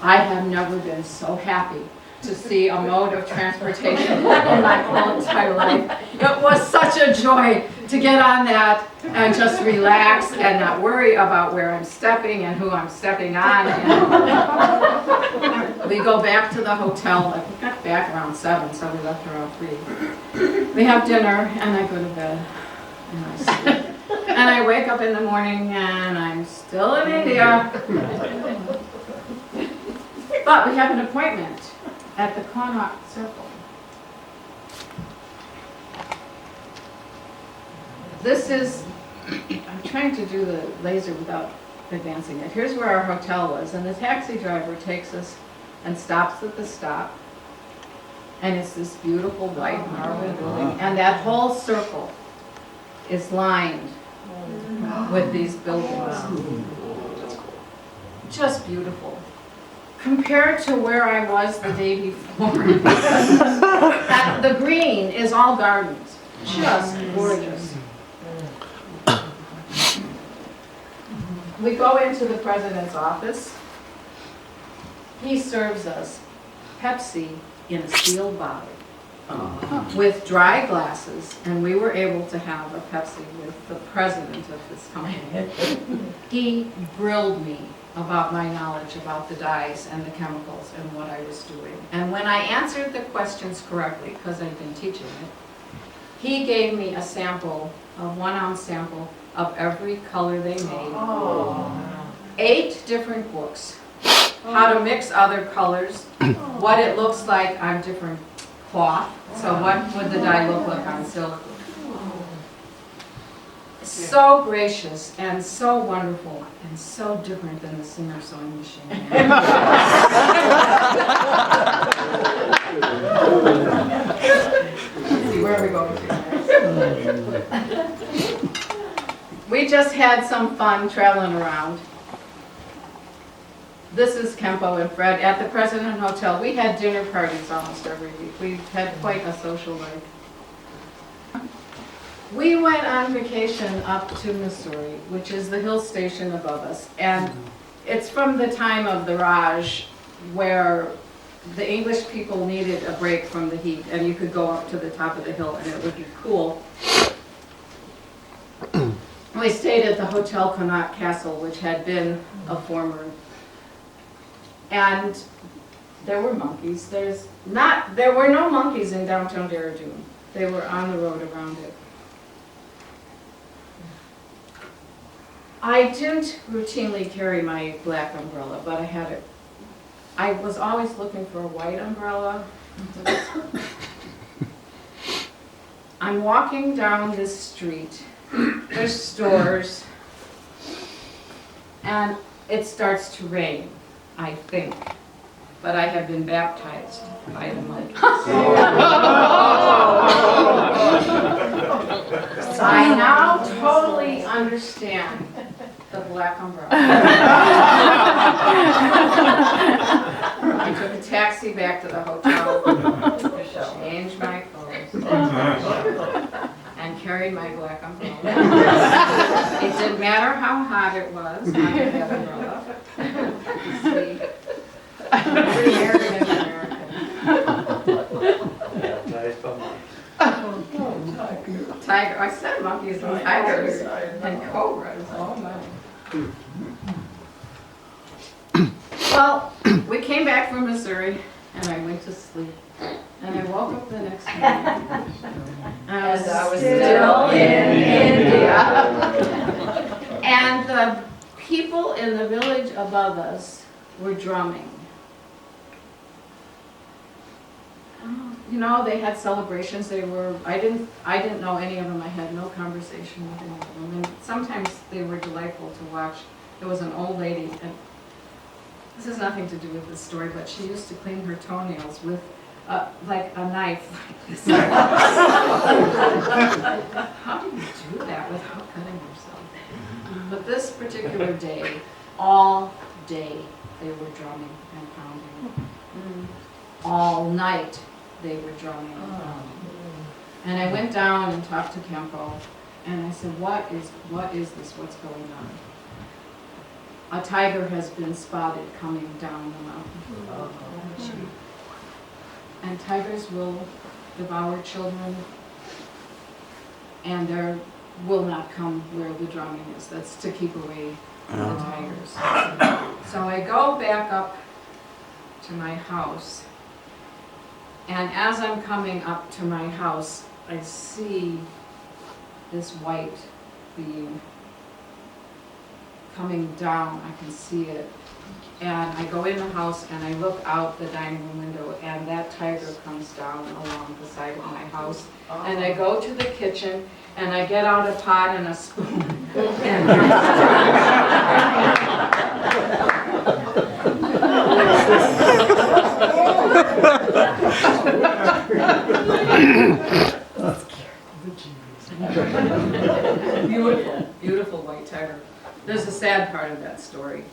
I have never been so happy to see a mode of transportation in my whole entire life. It was such a joy to get on that and just relax and not worry about where I'm stepping and who I'm stepping on. And we go back to the hotel. Like, we got back around 7, so we left around 3. We have dinner and I go to bed and I sleep. And I wake up in the morning and I'm still in India. But we have an appointment at the Connaught Circle. This is, I'm trying to do the laser without advancing it. Here's where our hotel was, and the taxi driver takes us and stops at the stop. And it's this beautiful white marble building, and that whole circle is lined with these buildings. Just beautiful. Compared to where I was the day before. The green is all gardens. Just gorgeous. We go into the president's office. He serves us Pepsi in a sealed bottle with dry glasses, and we were able to have a Pepsi with the president of this company. He grilled me about my knowledge about the dyes and the chemicals and what I was doing. And when I answered the questions correctly, because I'd been teaching it, he gave me a sample, a 1-ounce sample of every color they made. 8 different books. How to mix other colors, what it looks like on different cloth. So what would the dye look like on silk? so gracious and so wonderful and so different than the singer sewing machine. Let's see, where are we going to next? We just had some fun traveling around. This is Kempo and Fred at the President Hotel. We had dinner parties almost every week. We had quite a social life. We went on vacation up to Missouri, which is the hill station above us. And it's from the time of the Raj, where the English people needed a break from the heat, and you could go up to the top of the hill and it would be cool. We stayed at the Hotel Connaught Castle, which had been a former. And there were monkeys. There were no monkeys in downtown Dehradun. They were on the road around it. I didn't routinely carry my black umbrella, but I had it. I was always looking for a white umbrella. I'm walking down this street. There's stores. And it starts to rain, I think. But I have been baptized by the monkeys. I now totally understand the black umbrella. I took a taxi back to the hotel, changed my clothes, and carried my black umbrella. It didn't matter how hot it was, I had that umbrella. See, American. Tiger, I said monkeys and tigers and cobras, oh my. Well, we came back from Missouri and I went to sleep. And I woke up the next morning. And I was still in India. And the people in the village above us were drumming. You know, they had celebrations. I didn't know any of them. I had no conversation with any of them. And sometimes they were delightful to watch. There was an old lady, and this has nothing to do with this story, but she used to clean her toenails with like a knife like this. How do you do that without cutting yourself? But this particular day, all day, they were drumming and pounding. All night, they were drumming and pounding. And I went down and talked to Kempo, and I said, what is this? What's going on? A tiger has been spotted coming down the mountain. And tigers will devour children, and they will not come where the drumming is. That's to keep away the tigers. So I go back up to my house, and as I'm coming up to my house, I see this white being coming down. I can see it. And I go in the house and I look out the dining room window, and that tiger comes down along the side of my house. And I go to the kitchen and I get out a pot and a spoon. Beautiful, beautiful white tiger. There's a sad part of that story.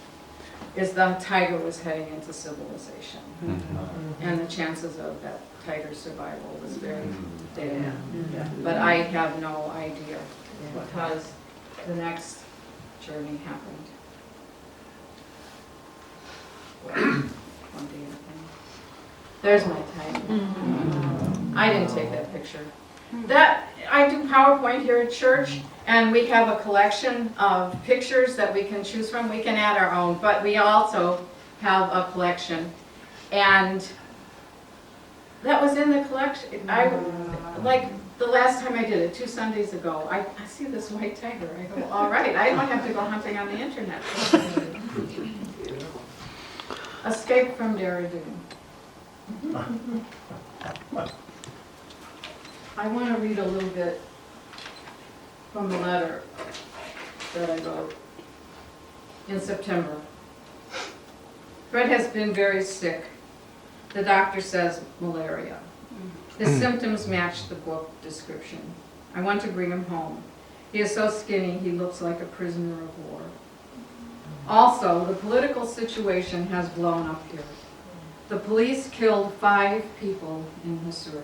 Is the tiger was heading into civilization. And the chances of that tiger's survival was very dim. But I have no idea, because the next journey happened. One day, there's my tiger. I didn't take that picture. I do PowerPoint here at church, and we have a collection of pictures that we can choose from. We can add our own, but we also have a collection. And that was in the collection. Like the last time I did it, 2 Sundays ago, I see this white tiger. I go, all right, I don't have to go hunting on the internet. Escape from Dehradun. I want to read a little bit from the letter that I wrote in September. Fred has been very sick. The doctor says malaria. His symptoms match the book description. I want to bring him home. He is so skinny, he looks like a prisoner of war. Also, the political situation has blown up here. The police killed 5 people in Missouri.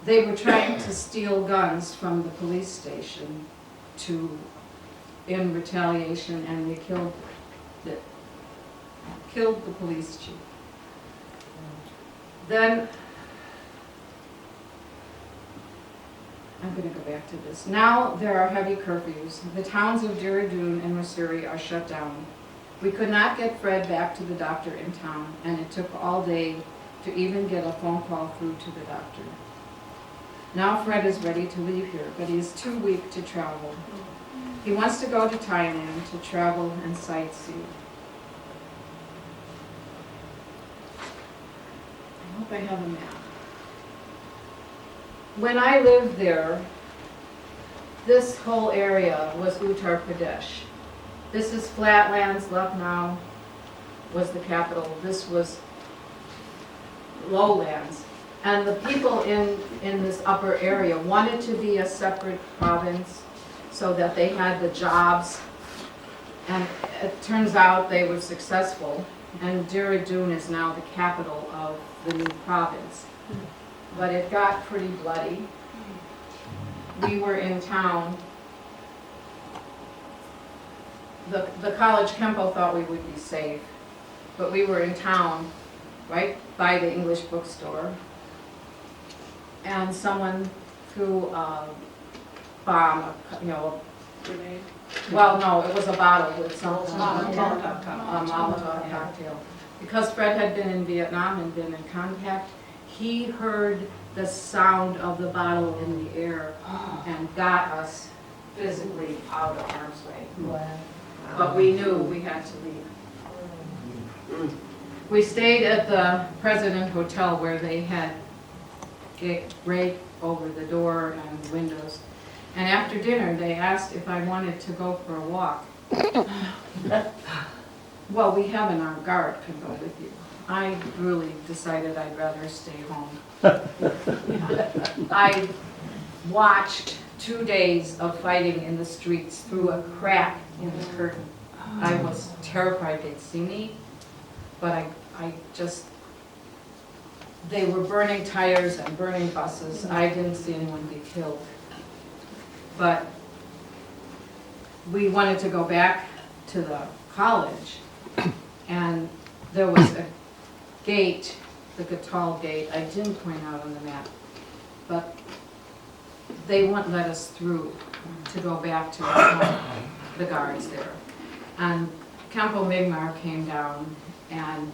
They were trying to steal guns from the police station in retaliation, and they killed the police chief. Then, I'm going to go back to this. Now there are heavy curfews. The towns of Duridoon and Missouri are shut down. We could not get Fred back to the doctor in town, and it took all day to even get a phone call through to the doctor. Now Fred is ready to leave here, but he is too weak to travel. He wants to go to Thailand to travel and sightsee. I hope I have a map. When I lived there, this whole area was Uttar Pradesh. This is flatlands. Lucknow was the capital. This was lowlands. And the people in this upper area wanted to be a separate province so that they had the jobs. And it turns out they were successful. And Dehradun is now the capital of the new province. But it got pretty bloody. We were in town. The college Kempo thought we would be safe, but we were in town right by the English bookstore, and someone threw a bomb,
Grenade.
well, no, it was a bottle with some
Molotov
a Molotov cocktail. Because Fred had been in Vietnam and been in contact, he heard the sound of the bottle in the air and got us physically out of harm's way. But we knew we had to leave. We stayed at the President Hotel where they had grate over the door and windows. And after dinner, they asked if I wanted to go for a walk. Well, we have an armed guard can go with you. I really decided I'd rather stay home. I watched 2 days of fighting in the streets through a crack in the curtain. I was terrified they'd see me, but I just, they were burning tires and burning buses. I didn't see anyone get killed. But we wanted to go back to the college, and there was a gate, the Catterall gate, I didn't point out on the map, but they wouldn't let us through to go back to the guards there. And Campo Migmar came down and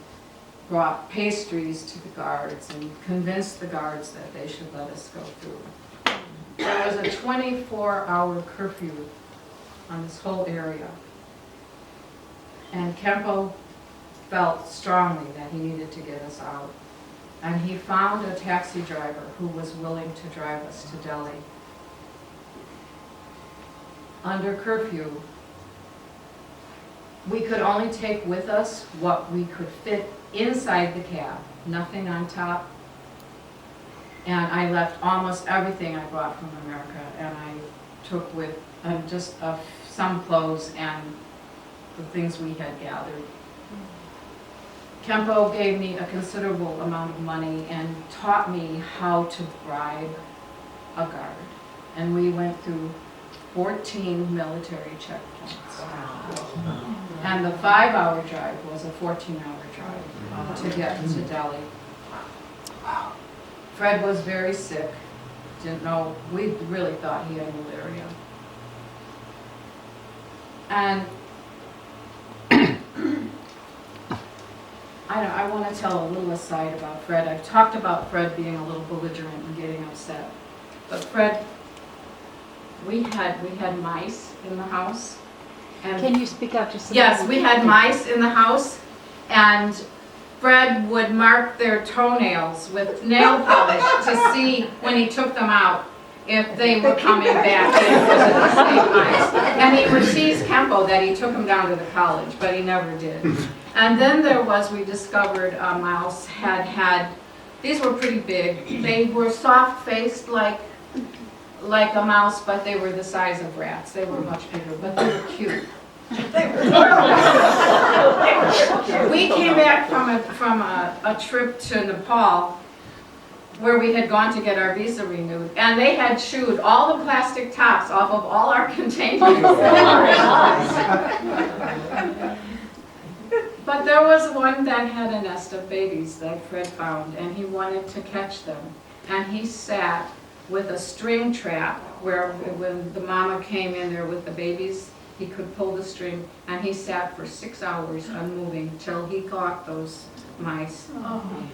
brought pastries to the guards and convinced the guards that they should let us go through. There was a 24-hour curfew on this whole area. And Campo felt strongly that he needed to get us out. And he found a taxi driver who was willing to drive us to Delhi. Under curfew, we could only take with us what we could fit inside the cab, nothing on top. And I left almost everything I brought from America, and I took with just some clothes and the things we had gathered. Campo gave me a considerable amount of money and taught me how to bribe a guard. And we went through 14 military checkpoints. And the 5-hour drive was a 14-hour drive to get to Delhi. Fred was very sick, didn't know, we really thought he had malaria. And I want to tell a little aside about Fred. I've talked about Fred being a little belligerent and getting upset. But Fred, we had mice in the house. And
Can you speak up just a
yes,
little?
we had mice in the house, and Fred would mark their toenails with nail polish to see when he took them out if they were coming back in because of the snake bites. And he would seize Kempo that he took him down to the college, but he never did. And then we discovered a mouse had, these were pretty big. They were soft-faced like a mouse, but they were the size of rats. They were much bigger, but they were cute. We came back from a trip to Nepal where we had gone to get our visa renewed, and they had chewed all the plastic tops off of all our containers. But there was one that had a nest of babies that Fred found, and he wanted to catch them. And he sat with a string trap where when the mama came in there with the babies, he could pull the string, and he sat for 6 hours unmoving till he caught those mice.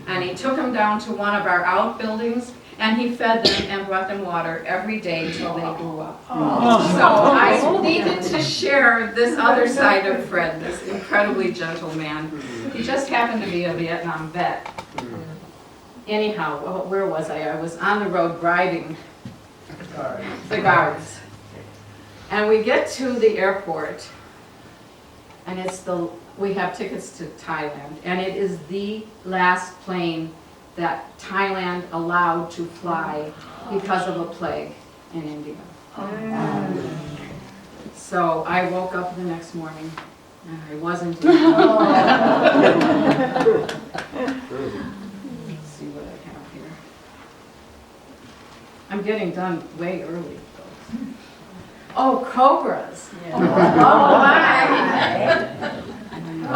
And he took them down to one of our outbuildings, and he fed them and brought them water every day till they grew up. So I needed to share this other side of Fred, this incredibly gentle man. He just happened to be a Vietnam vet. Anyhow, where was I? I was on the road driving the guards. And we get to the airport, and we have tickets to Thailand, and it is the last plane that Thailand allowed to fly because of a plague in India. So I woke up the next morning, and I wasn't in Let's see what I have here. I'm getting done way early, folks. Oh, cobras. Oh, my.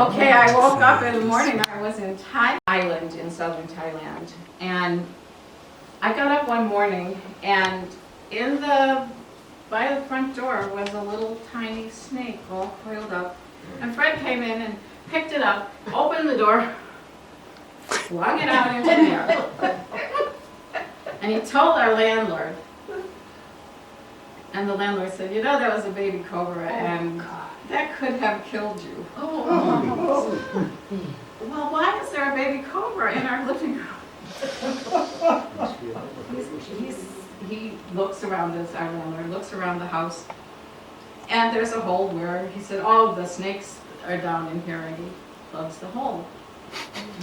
Okay, I woke up in the morning. I was in Thai Island in southern Thailand. And I got up one morning, and by the front door was a little tiny snake all coiled up. And Fred came in and picked it up, opened the door, flung it out into the air. And he told our landlord. And the landlord said, you know, that was a baby cobra, and that could have killed you. Well, why is there a baby cobra in our living room? He looks around, our landlord looks around the house, and there's a hole where he said, oh, the snakes are down in here, and he plugs the hole.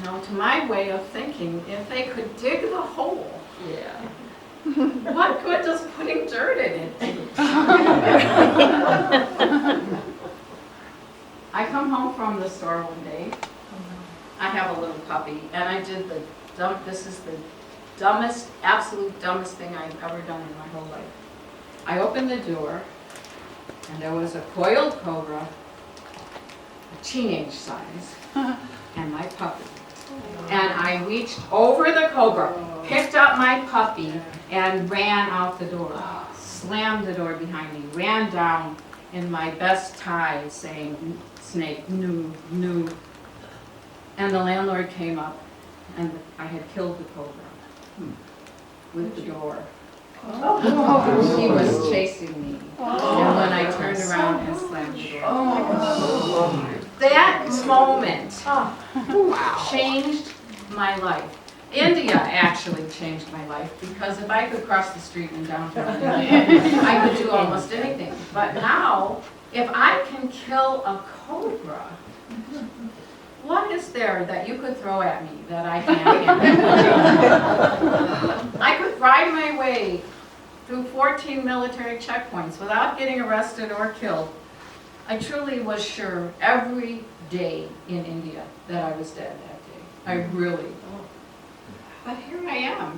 Now, to my way of thinking, if they could dig the hole, what good does putting dirt in it do? I come home from the store one day. I have a little puppy, and I did this is the dumbest, absolute dumbest thing I've ever done in my whole life. I opened the door, and there was a coiled cobra, a teenage size, and my puppy. And I reached over the cobra, picked up my puppy, and ran out the door. Slammed the door behind me, ran down in my best Thai saying, snake, no, no. And the landlord came up, and I had killed the cobra with the door. He was chasing me. And when I turned around and slammed the door. That moment changed my life. India actually changed my life, because if I could cross the street in downtown India, I could do almost anything. But now, if I can kill a cobra, what is there that you could throw at me that I can't handle? I could ride my way through 14 military checkpoints without getting arrested or killed. I truly was sure every day in India that I was dead that day. I really. But here I am.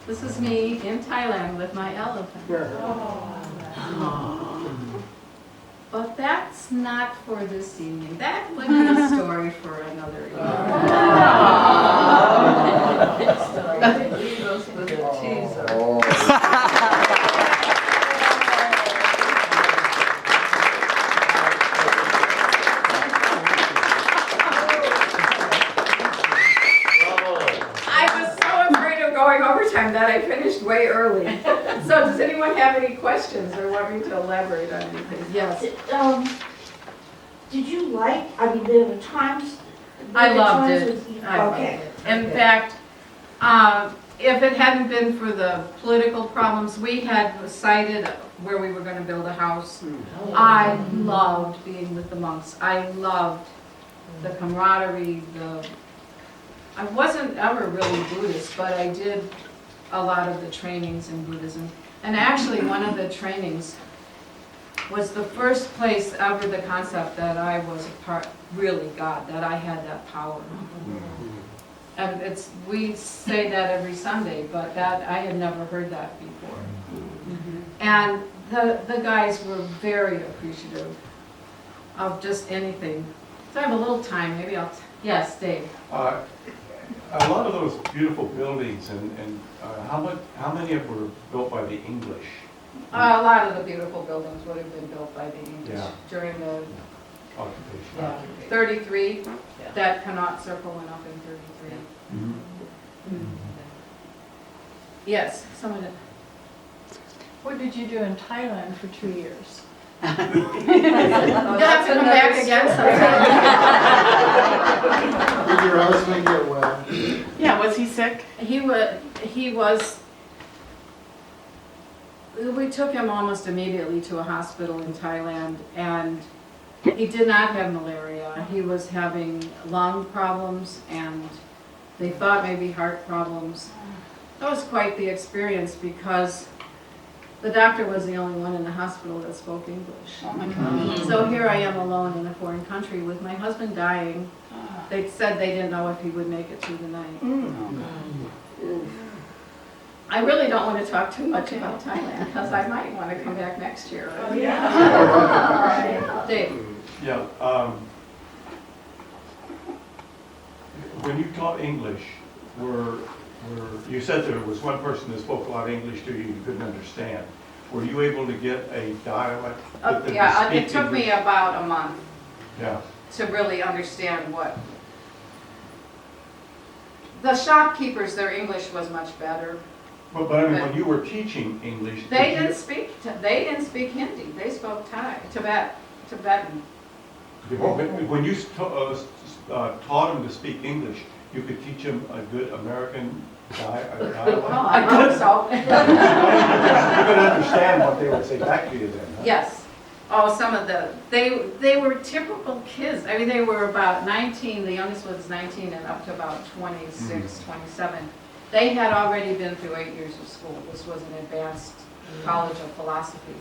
This is me in Thailand with my elephant. But that's not for this evening. That would be a story for another evening.
Leave us with a teaser.
That I finished way early. So does anyone have any questions or want me to elaborate on anything? Yes.
did you like, I mean, there were times.
I
there were
loved
times
it.
with-
I loved
Okay.
it. In fact, if it hadn't been for the political problems, we had decided where we were gonna build a house. I loved being with the monks. I loved the camaraderie, I wasn't ever really Buddhist, but I did a lot of the trainings in Buddhism. And actually, one of the trainings was the first place ever the concept that I was a part, really God, that I had that power. And we say that every Sunday, but that, I had never heard that before. And the guys were very appreciative of just anything. So I have a little time, maybe yes, Dave.
A lot of those beautiful buildings, and how many of them were built by the English?
A lot of the beautiful buildings would have been built by the English
Yeah.
during the
Occupation.
33, that Connaught Circle went up in 33.
Mhm.
Yes, someone,
What did you do in Thailand for 2 years?
you'll have to come back again sometime.
Did your husband get well?
Yeah, was he sick?
He was, we took him almost immediately to a hospital in Thailand, and he did not have malaria. He was having lung problems, and they thought maybe heart problems. That was quite the experience because the doctor was the only one in the hospital that spoke English.
Oh my God.
So here I am alone in a foreign country with my husband dying. They said they didn't know if he would make it through the night. I really don't want to talk too much about Thailand because I might want to come back next year.
Oh, yeah.
Dave,
Yeah. When you taught English, you said there was one person that spoke a lot of English to you couldn't understand. Were you able to get a dialect? that they
yeah,
speak
it took me
English?
about a month
Yeah.
to really understand what. The shopkeepers, their English was much better.
But I mean, when you were teaching English,
They
did
didn't speak Hindi. They spoke Tibetan.
when you taught them to speak English, you could teach them a good American dialect?
Well, I hope so.
You could understand what they would say back to you then, huh?
Yes. Oh, some of they were typical kids. I mean, they were about 19, the youngest was 19 and up to about 26, 27. They had already been through 8 years of school. This was an advanced college of philosophy.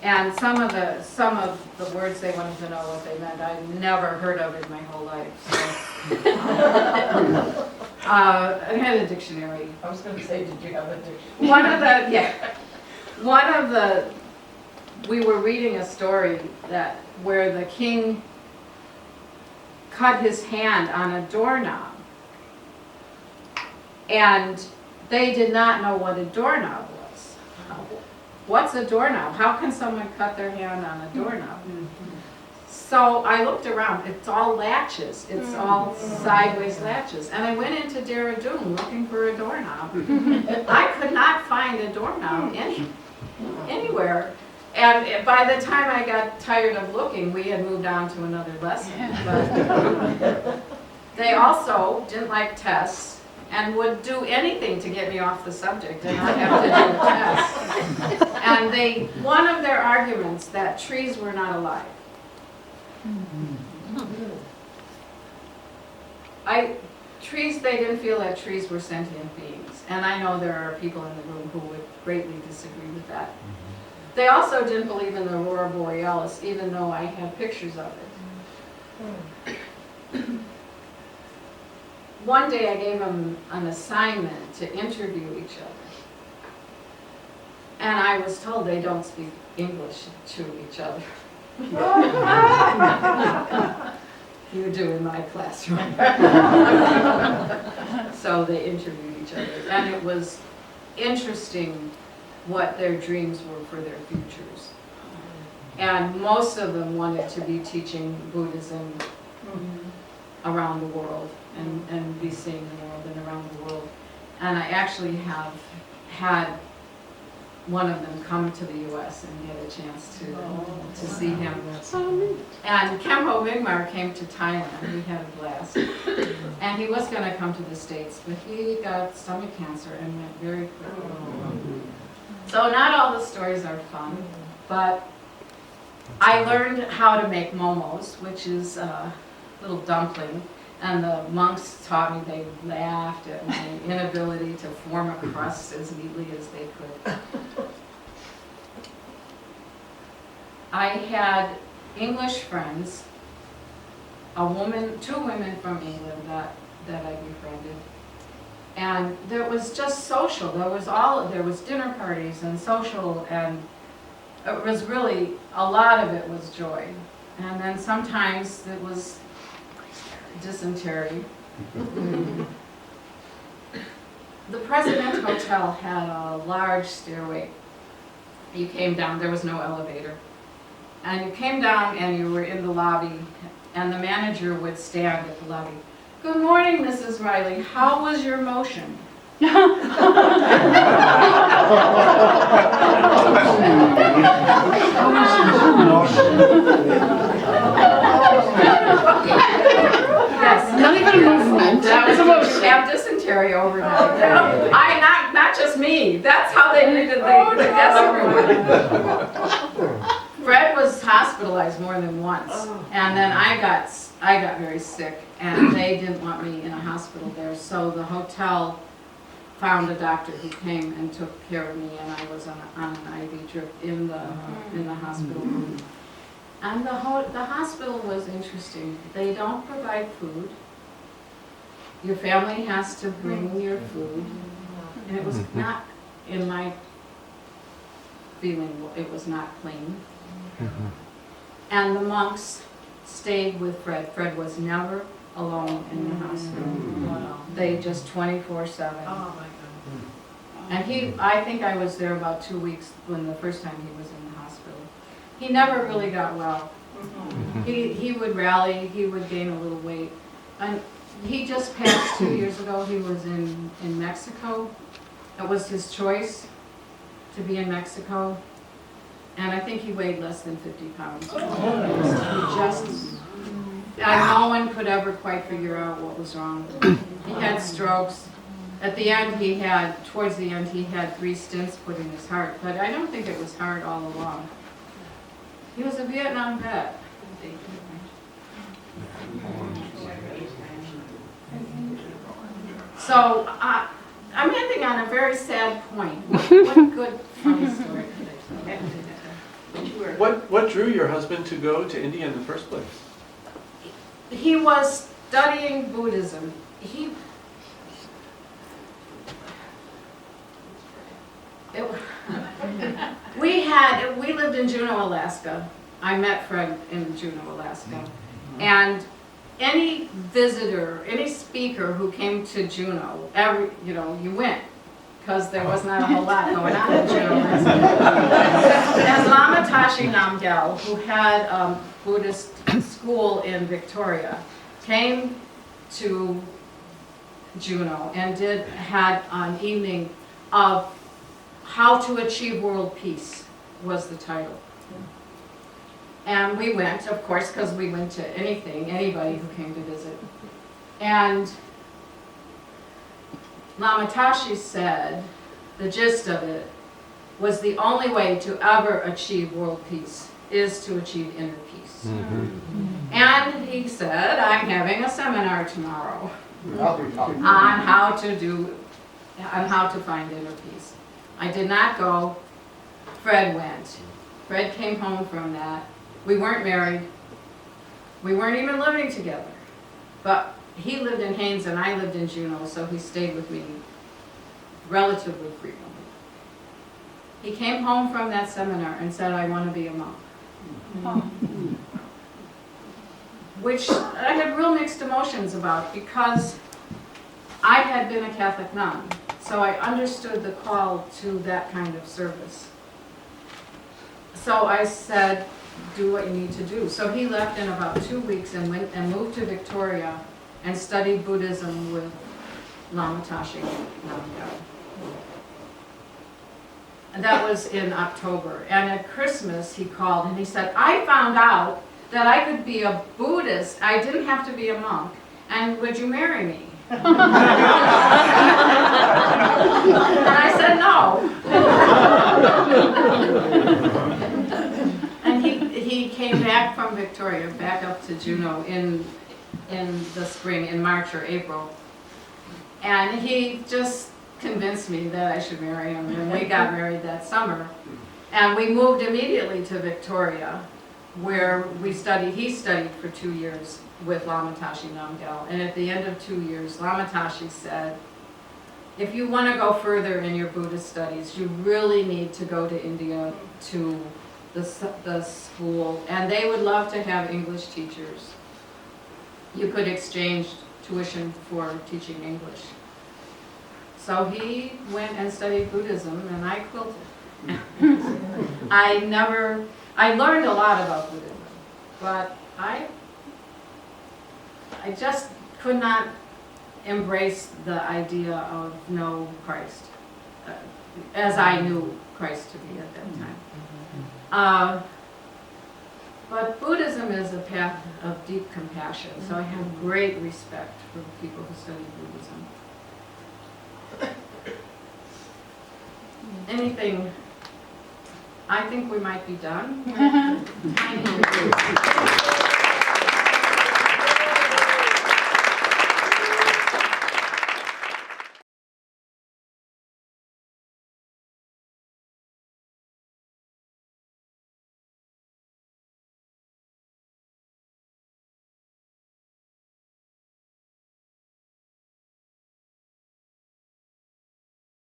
And some of the words they wanted to know what they meant, I'd never heard of in my whole life. So. I had a dictionary.
I was gonna say, did you have a dictionary?
We were reading a story where the king cut his hand on a doorknob. And they did not know what a doorknob was. What's a doorknob? How can someone cut their hand on a doorknob? So I looked around, it's all latches, it's all sideways latches. And I went into Dehradun looking for a doorknob. I could not find a doorknob anywhere. And by the time I got tired of looking, we had moved on to another lesson. But they also didn't like tests and would do anything to get me off the subject and not have to do a test. And one of their arguments that trees were not alive. Trees, they didn't feel that trees were sentient beings. And I know there are people in the room who would greatly disagree with that. They also didn't believe in the aurora borealis, even though I had pictures of it. One day I gave them an assignment to interview each other. And I was told they don't speak English to each other. You do in my classroom. So they interviewed each other. And it was interesting what their dreams were for their futures. And most of them wanted to be teaching Buddhism around the world and be seeing the world and around the world. And I actually have had one of them come to the US and get a chance to see him. And Kempo Wigmar came to Thailand, we had a blast. And he was gonna come to the States, but he got stomach cancer and went very quickly. So not all the stories are fun, but I learned how to make momos, which is a little dumpling. And the monks taught me, they laughed at my inability to form a crust as neatly as they could. I had English friends, two women from England that I befriended. And there was just social, there was dinner parties and social, and it was really, a lot of it was joy. And then sometimes it was dysentery. The President Hotel had a large stairway. You came down, there was no elevator. And you came down and you were in the lobby, and the manager would stand at the lobby. Good morning, Mrs. Riley. How was your motion? Yes.
Not even a movement.
That was a motion. Have dysentery overnight. Not just me. That's how they greeted the guests everywhere. Fred was hospitalized more than once, and then I got very sick, and they didn't want me in a hospital there, so the hotel found a doctor who came and took care of me, and I was on an IV drip in the hospital room. And the hospital was interesting. They don't provide food. Your family has to bring your food, and it was not, in my feeling, it was not clean. And the monks stayed with Fred. Fred was never alone in the hospital. They just 24/7.
Oh my God.
And I think I was there about 2 weeks when the first time he was in the hospital. He never really got well. He would rally, he would gain a little weight. And he just passed 2 years ago. He was in Mexico. It was his choice to be in Mexico. And I think he weighed less than 50 pounds. No one could ever quite figure out what was wrong with him. He had strokes. At the end, towards the end, he had 3 stents put in his heart, but I don't think it was heart all along. He was a Vietnam vet. So, I'm ending on a very sad point. What good funny story could I tell?
What drew your husband to go to India in the first place?
He was studying Buddhism. We lived in Juneau, Alaska. I met Fred in Juneau, Alaska. And any visitor, any speaker who came to Juneau, you went, because there was not a whole lot going on in Juneau, Alaska. And Lama Tashi Namgyal, who had a Buddhist school in Victoria, came to Juneau and had an evening of How to Achieve World Peace was the title. And we went, of course, because we went to anybody who came to visit. And Lama Tashi said, the gist of it was the only way to ever achieve world peace is to achieve inner peace. And he said, I'm having a seminar tomorrow on how to find inner peace. I did not go. Fred went. Fred came home from that. We weren't married. We weren't even living together. But he lived in Haines and I lived in Juneau, so he stayed with me relatively frequently. He came home from that seminar and said, I want to be a monk. Which I had real mixed emotions about, because I had been a Catholic nun, so I understood the call to that kind of service. So I said, do what you need to do. So he left in about 2 weeks and went and moved to Victoria and studied Buddhism with Lama Tashi Namgyal. That was in October. And at Christmas, he called and he said, I found out that I could be a Buddhist. I didn't have to be a monk. And would you marry me? And I said no. And he came back from Victoria, back up to Juneau in the spring, in March or April. And he just convinced me that I should marry him, and we got married that summer. And we moved immediately to Victoria, where he studied for 2 years with Lamatashi Namgyal. And at the end of 2 years, Lamatashi said, if you want to go further in your Buddhist studies, you really need to go to India to the school, and they would love to have English teachers. You could exchange tuition for teaching English. So he went and studied Buddhism, and I quilted. I learned a lot about Buddhism, but I just could not embrace the idea of no Christ, as I knew Christ to be at that time. But Buddhism is a path of deep compassion, so I have great respect for people who study Buddhism. Anything, I think we might be done.